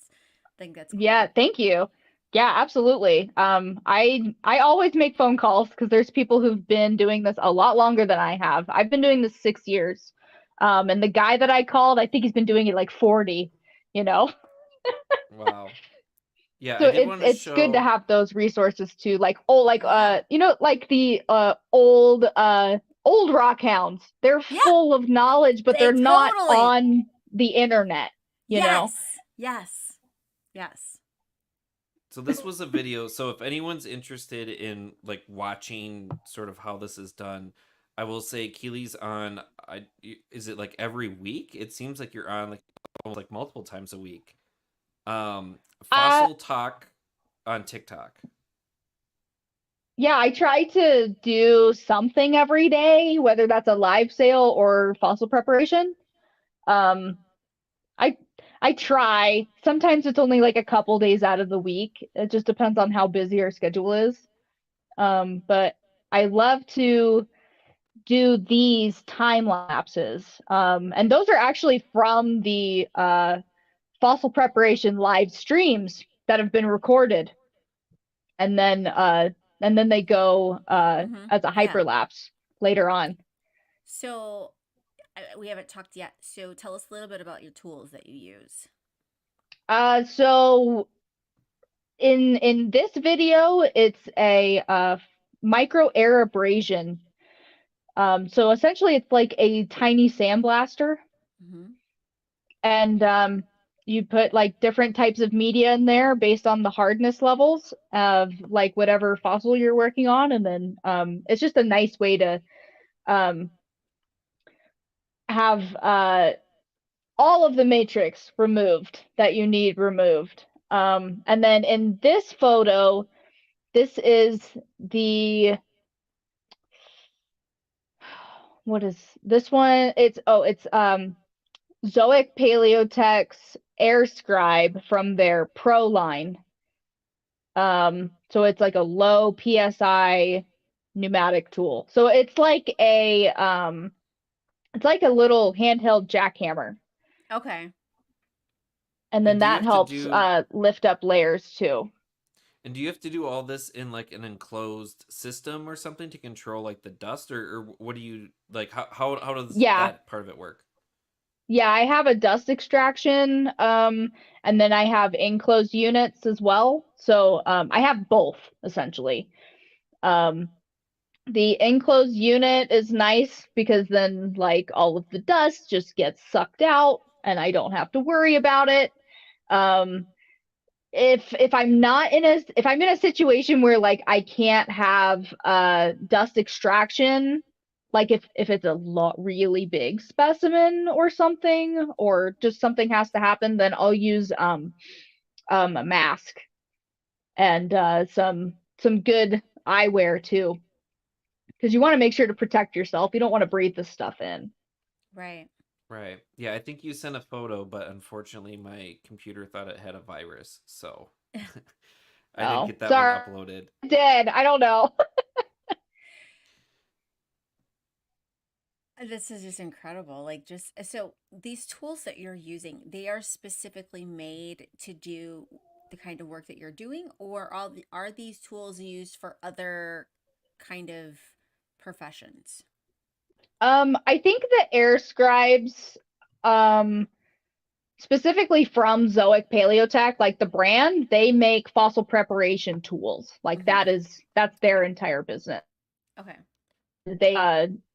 I think that's Yeah, cool. thank you. Yeah, absolutely. I always make phone calls because there's people who've been doing this a lot longer than I have. I've been doing this 6 years. And the guy that I called, I think he's been doing it like 40, you know. Wow. Yeah, So I did it's want to it's good to show. have those resources too. Like, oh, like Yeah. like the old rockhounds. They're Yeah. full of knowledge, but they're They not totally. on the internet, you know. Yes. Yes. Yes. So this was a video. So if anyone's interested in like watching sort of how this is done, I will say Keely's on. Is it like every week? It seems like you're on like almost like multiple times a week. Uh Fossil Talk on TikTok. Yeah, I try to do something every day, whether that's a live sale or fossil preparation. Um, I I try. Sometimes it's only like a couple days out of the week. It just depends on how busy our schedule is. But I love to do these time lapses. And those are actually from the fossil preparation live streams that have been recorded. And then they go as a Yeah. hyperlapse later on. So we haven't talked yet. So tell us a little bit about your tools that you use. So in this video, it's a micro air abrasion. So essentially, it's like a tiny sandblaster, and you put like different types of media in there based on the hardness levels of like whatever fossil you're working on, and then it's just a nice way to have all of the matrix removed that you need removed. And then in this photo, this is the, what is this one? It's Zoic Paleotech's Air Scribe from their Pro line. So it's like a low PSI pneumatic tool. So it's like a little handheld jackhammer. Okay. And then do you that have to helps do- lift up layers too. And do you have to do all this in like an enclosed system or something to control like the dust, or what do you like? How does that part of it work? Yeah, I have a dust extraction, and then I have enclosed units as well. So I have both essentially. The enclosed unit is nice because then like all of the dust just gets sucked out and I don't have to worry about it. If I'm not in a situation where like I can't have dust extraction, like if it's a really big specimen or something, or just something has to happen, then I'll use a mask and some good eyewear too, because you want to make sure to protect yourself. You don't want to breathe this stuff in. Right. Right. Yeah, I think you sent a photo, but unfortunately my computer thought it had a virus, so I didn't get that one uploaded. I did. I don't know. This is just incredible. Like, just so these tools that you're using, they are specifically made to do the kind of work that you're doing, or are these tools used for other kind of professions? I think the air scribes, specifically from Zoic Paleotech, like the brand, they make fossil preparation tools. Like that's their entire business. Okay. They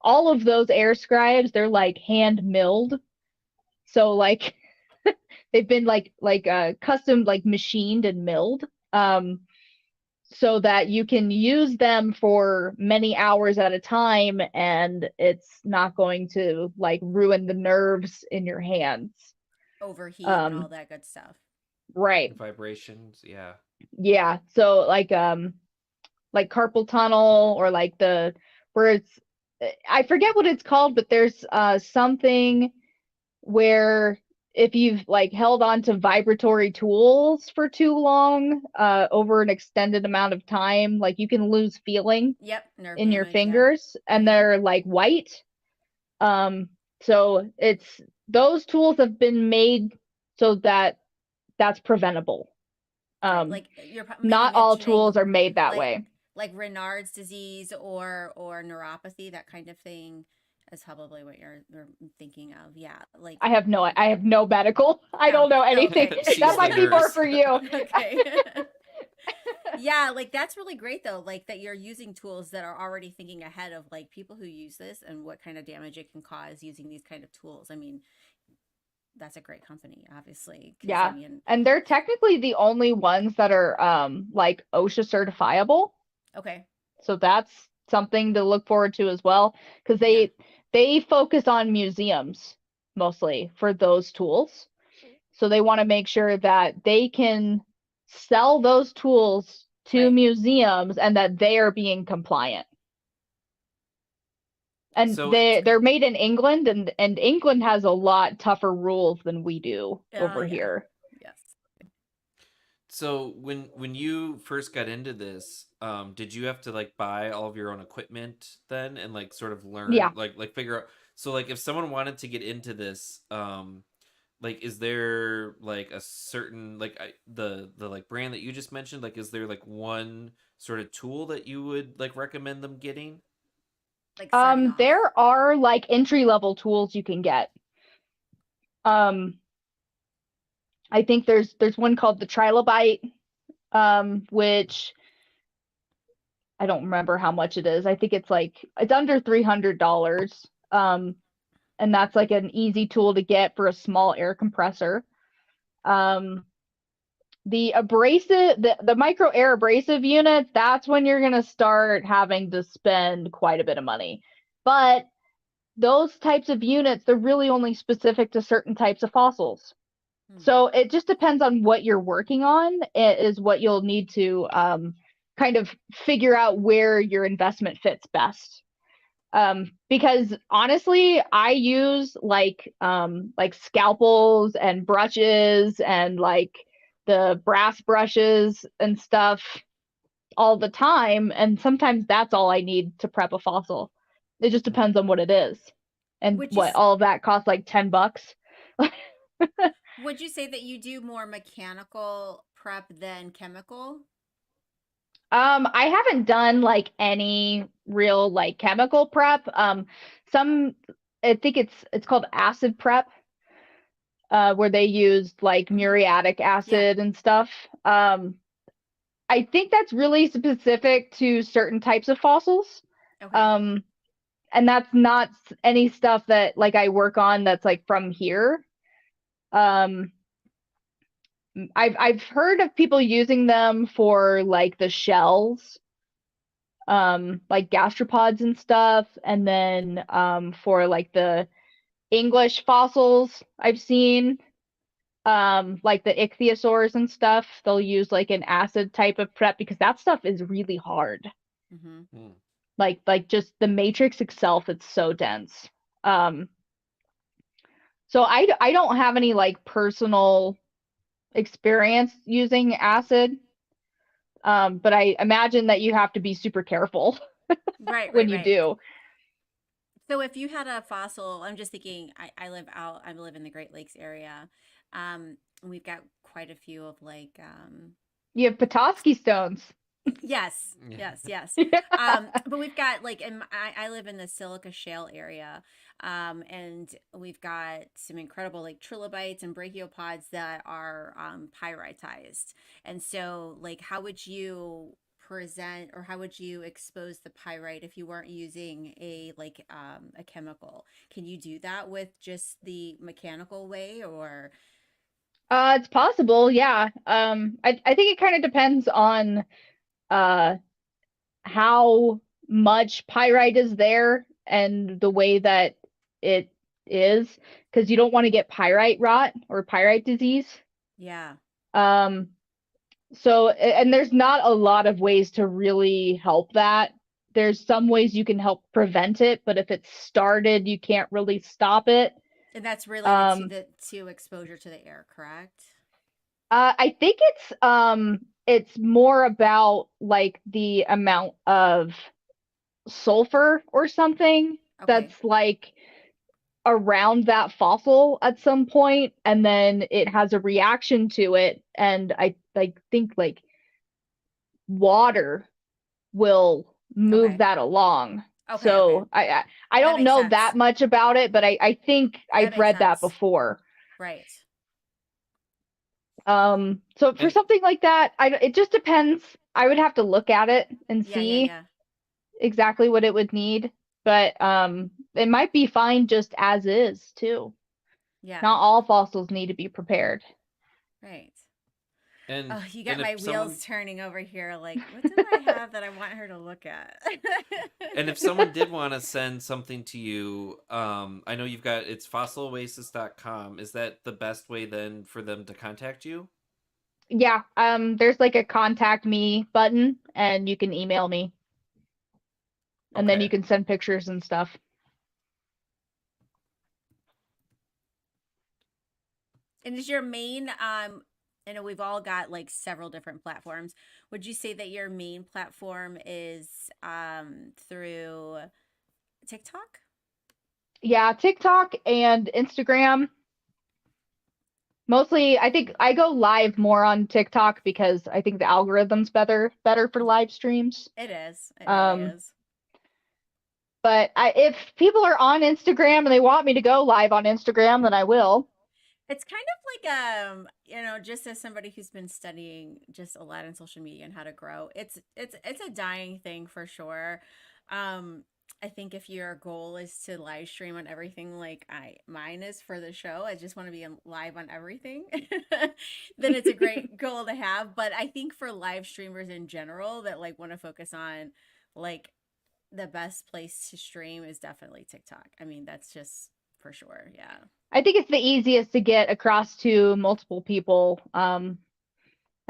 all of those air scribes, they're like hand milled. So like they've been like custom like machined and milled. So that you can use them for many hours at a time and it's not going to like ruin the nerves in your hands. Overheat and all that good stuff. Right. Vibrations, yeah. Yeah. So like carpal tunnel, or like where it's, I forget what it's called, but there's something where if you've like held on to vibratory tools for too long, over an extended amount of time, like you can lose feeling in your fingers, and they're like white. So it's, those tools have been made so that that's preventable. Like not all tools are made that way. Like Raynaud's disease or neuropathy, that kind of thing is probably what you're thinking of. Yeah, like I have no medical. I don't know anything. Okay. That might be more for you. Okay. Yeah, like that's really great though, like that you're using tools that are already thinking ahead of like people who use this and what kind of damage it can cause using these kind of tools. I mean, that's a great company, obviously. Yeah. I mean, and they're technically the only ones that are like OSHA certifiable. Okay. So that's something to look forward to as well, because they focus on museums mostly for those tools. So they want to make sure that they can sell those tools to museums and that they are being compliant. And so they're made in England, and England has a lot tougher rules than we do over here. Yes. So when you first got into this, did you have to like buy all of your own equipment then and like sort of Yeah. learn like figure out, so like if someone wanted to get into this, like is there like a certain like the like brand that you just mentioned, like is there like one sort of tool that you would like recommend them getting? Like starting off. There are like entry level tools you can get. Um, I think there's one called the Trilobite, which I don't remember how much it is. I think it's under $300. And that's like an easy tool to get for a small air compressor. Um, the the micro air abrasive units, that's when you're gonna start having to spend quite a bit of money. But those types of units, they're really only specific to certain types of fossils. So it just depends on what you're working on, is what you'll need to kind of figure out where your investment fits best. Because honestly, I use like scalpels and brushes and like the brass brushes and stuff all the time, and sometimes that's all I need to prep a fossil. It just depends on what it is. And Would you what all of that costs like $10. would you say that you do more mechanical prep than chemical? I haven't done like any real like chemical prep. Some I think it's called acid prep, where they use like Hmm. muriatic Yeah. acid and stuff. I think that's really specific to certain types of fossils. Okay. Um, and that's not any stuff that like I work on that's like from here. Um, I've heard of people using them for like the shells, like gastropods and stuff, and then for like the English fossils I've seen, like the ichthyosaurs and stuff, they'll use like an acid type of prep because that stuff is really hard. Mm-hmm. Hmm. Like just the matrix itself, it's so dense. Um, so I don't have any like personal experience using acid, but I imagine that you have to be super careful Right, when right, you right. do. So if you had a fossil, I'm just thinking, I live in the Great Lakes area. We've got quite a few of like, You have Petoskey stones. yes, Yeah. yes, yes. But we've got like, I live in the silica shale area. And we've got some incredible like trilobites and brachiopods that are pyritized. And so, like, how would you present or how would you expose the pyrite if you weren't using a chemical? Can you do that with just the mechanical way or It's possible, yeah. I think it kind of depends on uh how much pyrite is there and the way that it is, because you don't want to get pyrite rot or pyrite disease. yeah. Um, so and there's not a lot of ways to really help that. There's some ways you can help prevent it, but if it's started, you can't really stop it. And that's related to Um, the to exposure to the air, correct? I think it's more about like the amount of sulfur or something Okay. that's like around that fossil at some point, and then it has a reaction to it, and I think like water will move Okay. that along. Okay, okay. So I That don't makes know sense. that much about it, but I think That I've makes read that sense. before. Right. So for And something like that, it just depends. I would have to look at it and Yeah, yeah, see yeah. exactly what it would need, but it might be fine just as is too. Yeah. Not all fossils need to be prepared. Right. and Oh, you got and my if someone wheels turning over here. Like, what did I have that I want her to look at? and if someone did want to send something to you, I know you've got, it's fossiloasis.com. Is that the best way then for them to contact you? Yeah, there's like a contact me button and you can email me and then you Okay. can send pictures and stuff. And is your main I know we've all got like several different platforms. Would you say that your main platform is through TikTok? Yeah, TikTok and Instagram. Mostly, I think I go live more on TikTok because I think the algorithm's better for live streams. It is. It really is. But if people are on Instagram and they want me to go live on Instagram, then I will. It's kind of like you know, just as somebody who's been studying just a lot on social media and how to grow, it's a dying thing for sure. I think if your goal is to live stream on everything like mine is for the show, I just want to be live on everything, then it's a great goal to have. But I think for live streamers in general that like want to focus on like the best place to stream is definitely TikTok. I mean, that's just for sure. Yeah. I think it's the easiest to get across to multiple people.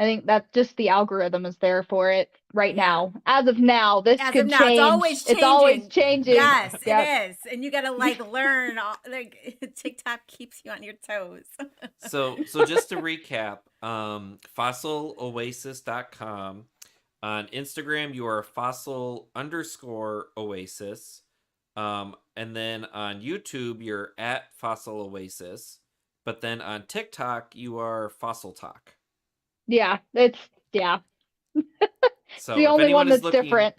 I think that just the algorithm is there for it right now. As of now, this As could of now, change. it's always changing. It's always changing. Yes, Yep. it is. And you got to like learn. Like TikTok keeps you on your toes. So just to recap, fossiloasis.com. On Instagram, you are fossil_oasis. And then on YouTube, you're at Fossil Oasis. But then on TikTok, you are Fossil Talk. Yeah, it's So the if only anyone one is that's looking, different.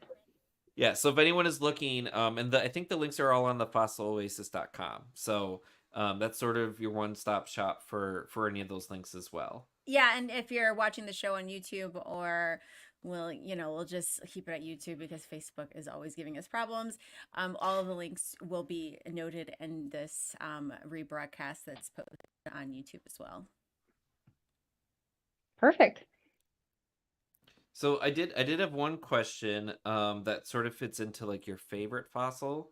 Yeah, so if anyone is looking, and I think the links are all on the fossiloasis.com. So that's sort of your one-stop shop for any of those links as well. Yeah, and if you're watching the show on YouTube, or we'll just keep it at YouTube because Facebook is always giving us problems. All of the links will be noted in this rebroadcast that's posted on YouTube as well. Perfect. So I did have one question that sort of fits into like your favorite fossil.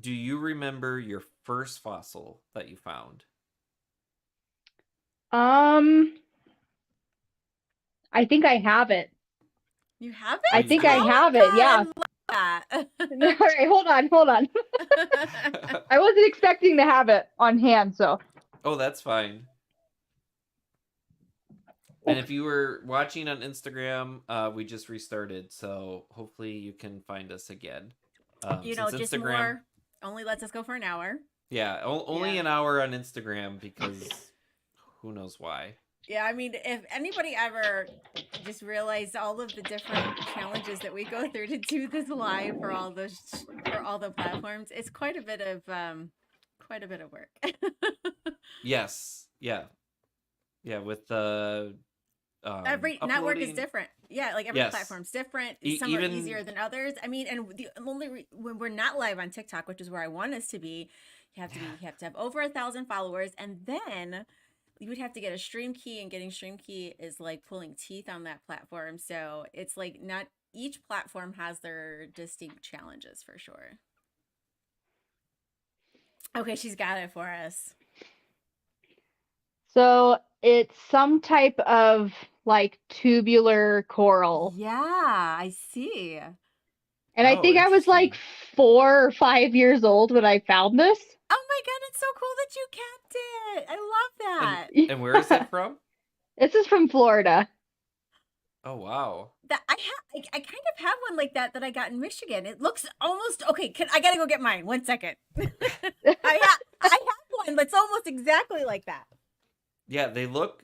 Do you remember your first fossil that you found? I think I have it. You have I it? think Oh, I have it. Yeah. I love All that. right, hold on. I wasn't expecting to have it on hand, so. Oh, that's fine. And if you were watching on Instagram, we just restarted, so hopefully you can find us again. Just Instagram, more only lets us go for an hour. Yeah, only an hour on Instagram because who knows why. Yeah, I mean, if anybody ever just realized all of the different challenges that we go through to do this live for all the platforms, it's quite a bit of work. Yes, yeah, with the every network is different. Yeah, like every Yes. platform's different. Some Even- are easier than others. I mean, and the only when we're not live on TikTok, which is where I want us to be, you have to have over 1,000 followers, and then you would have to get a stream key, and getting stream key is like pulling teeth on that platform. So it's like not each platform has their distinct challenges for sure. Okay, she's got it for us. So it's some type of like tubular coral. Yeah, I see. And I think I was like 4 or 5 years old when I found this. Oh my God, it's so cool that you kept it. I love that. And where is it from? This is from Florida. Oh wow. That I kind of have one like that I got in Michigan. It looks almost okay. I gotta go get mine. 1 second. I have one that's almost exactly like that. Yeah, they look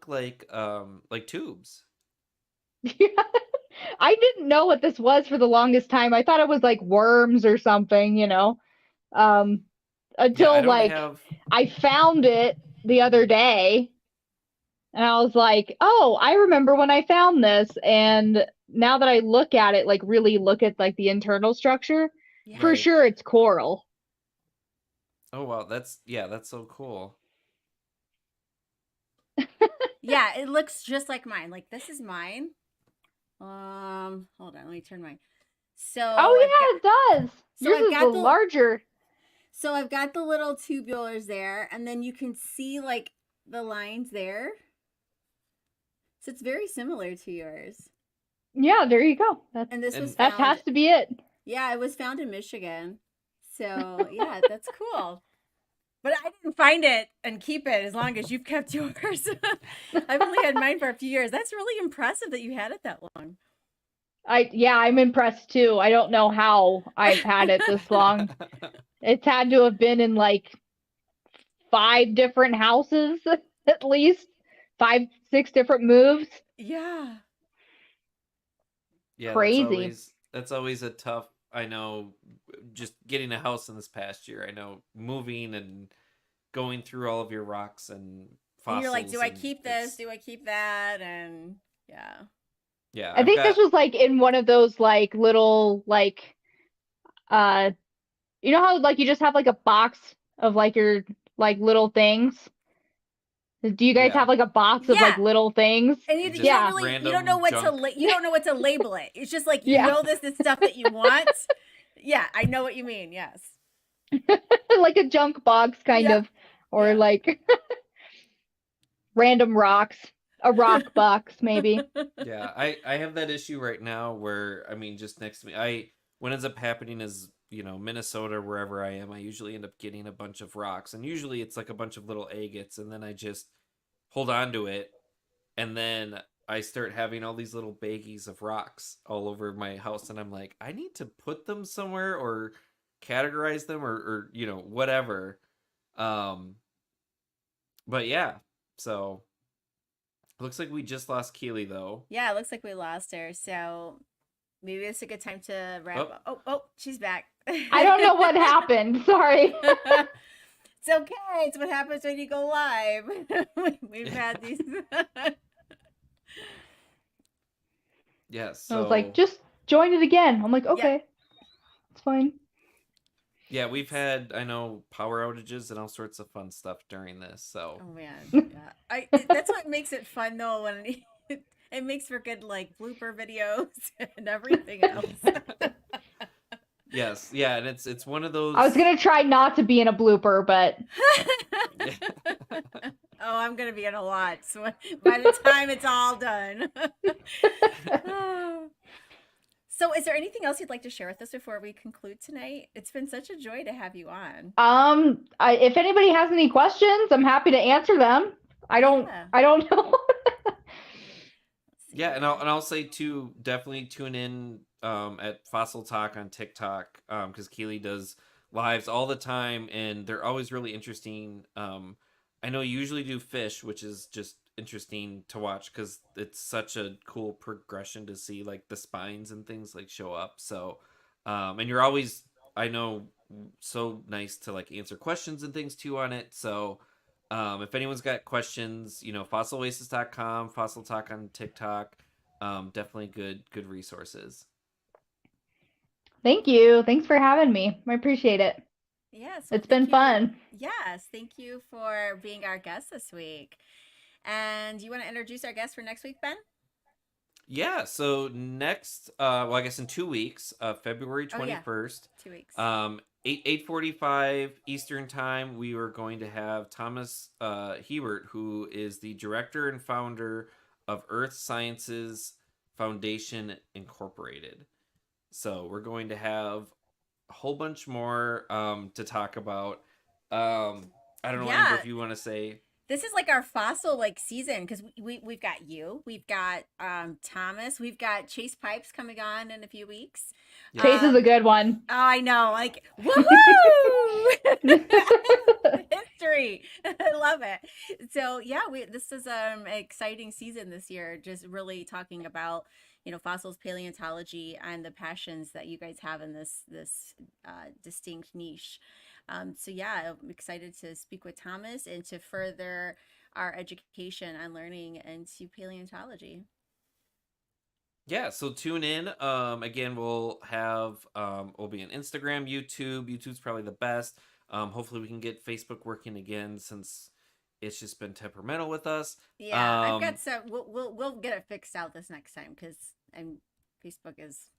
like tubes. Yeah. I didn't know what this was for the longest time. I thought it was like worms or something, until I found it the other day. And I was like, oh, I remember when I found this. And now that I look at it, like really look at like the internal structure, for sure it's coral. Oh wow, that's so cool. Yeah, it looks just like mine. Like this is mine. Hold on, let me turn mine. So it does. So Yours is the larger. So I've got the little tubulars there, and then you can see like the lines there. So it's very similar to yours. Yeah, there you go. That has to be it. Yeah, it was found in Michigan. So yeah, that's cool. But I didn't find it and keep it as long as you've kept yours. I've only had mine for a few years. That's really impressive that you had it that long. I'm impressed too. I don't know how I've had it this long. It's had to have been in like 5 different houses at least. 5, 6 different moves. Yeah. Yeah, Crazy. that's always a tough. I know, just getting a house in this past year. I know moving and going through all of your rocks and fossils. And you're like, do I and keep this? Do I keep that? And yeah. Yeah, I think this was like in one of those like little like you know how like you just have like a box of like your like little things? Do you guys Yeah. have like a box of like Yeah. little things? And you Just don't Yeah. really, you random don't know what junk. you don't know what to label it. It's just like, you Yeah. know, this is stuff that you want. Yeah, I know what you mean. Yes. Like a junk box kind Yeah. of, or Yeah. like random rocks, a rock box maybe. Yeah, I have that issue right now where, I mean, just next to me, what ends up happening is, you know, Minnesota, wherever I am, I usually end up getting a bunch of rocks, and usually it's like a bunch of little agates, and then I just hold on to it, and then I start having all these little baggies of rocks all over my house, and I'm like, I need to put them somewhere or categorize them or you know, whatever. But yeah, so looks like we just lost Keely though. Yeah, it looks like we lost her. So maybe it's a good time to wrap Oh. up. Oh, she's back. I don't know what happened. Sorry. It's okay. It's what happens when you go live. We've had these. Yes. I was like, just join it again. I'm like, okay, Yeah. it's fine. Yeah, we've had, I know, power outages and all sorts of fun stuff during this. So Oh man, yeah. That's what makes it fun though. When it makes for good like blooper videos and everything else. yes, yeah, and it's one of those. I was gonna try not to be in a blooper, but Oh, I'm gonna be in a lot. So by the time it's all done. So, is there anything else you'd like to share with us before we conclude tonight? It's been such a joy to have you on. if anybody has any questions, I'm happy to answer them. I don't know. Yeah, and I'll say too, definitely tune in at Fossil Talk on TikTok because Keely does lives all the time and they're always really interesting. I know you usually do fish, which is just interesting to watch because it's such a cool progression to see like the spines and things like show up. So and you're always, I know, so nice to like answer questions and things too on it. So if anyone's got questions, you know, fossiloasis.com, Fossil Talk on TikTok, definitely good resources. Thank you. Thanks for having me. I appreciate it. Yes, it's been fun. Yes, thank you for being our guest this week. And you want to introduce our guest for next week, Ben? Yeah, so next, well, I guess in 2 weeks, February 21st, 2 weeks. 8:45 Eastern Time, we are going to have Thomas Hebert, who is the director and founder of Earth Sciences Foundation Incorporated. So we're going to have a whole bunch more to talk about. I don't know, Amber, if you want to say. This is like our fossil like season because we've got you, we've got Thomas, we've got Chase Pipes coming on in a few weeks. Yeah. Chase is a good one. Oh, I know, like woohoo! History, I love it. So yeah, this is an exciting season this year. Just really talking about fossils, paleontology, and the passions that you guys have in this distinct niche. So yeah, I'm excited to speak with Thomas and to further our education and learning into paleontology. Yeah, so tune in. Again, we'll have we'll be on Instagram, YouTube. YouTube's probably the best. Hopefully we can get Facebook working again since it's just been temperamental with us. Yeah, I've got some. We'll get it fixed out this next time because Facebook is.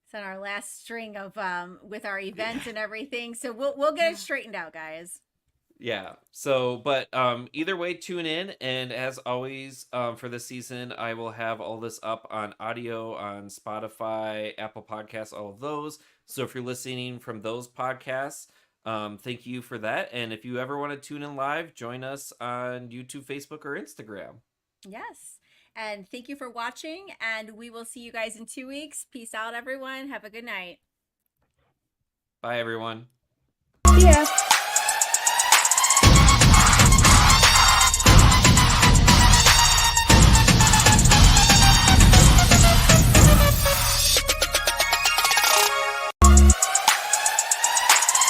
It's on our last string of with our events and everything. So we'll get it straightened out, guys. Yeah. So, but either way, tune in. And as always, for this season, I will have all this up on audio on Spotify, Apple Podcasts, all of those. So if you're listening from those podcasts, Thank you for that. And if you ever want to tune in live, join us on YouTube, Facebook, or Instagram. Yes. And thank you for watching. And we will see you guys in 2 weeks. Peace out, everyone. Have a good night. Bye, everyone. Yeah.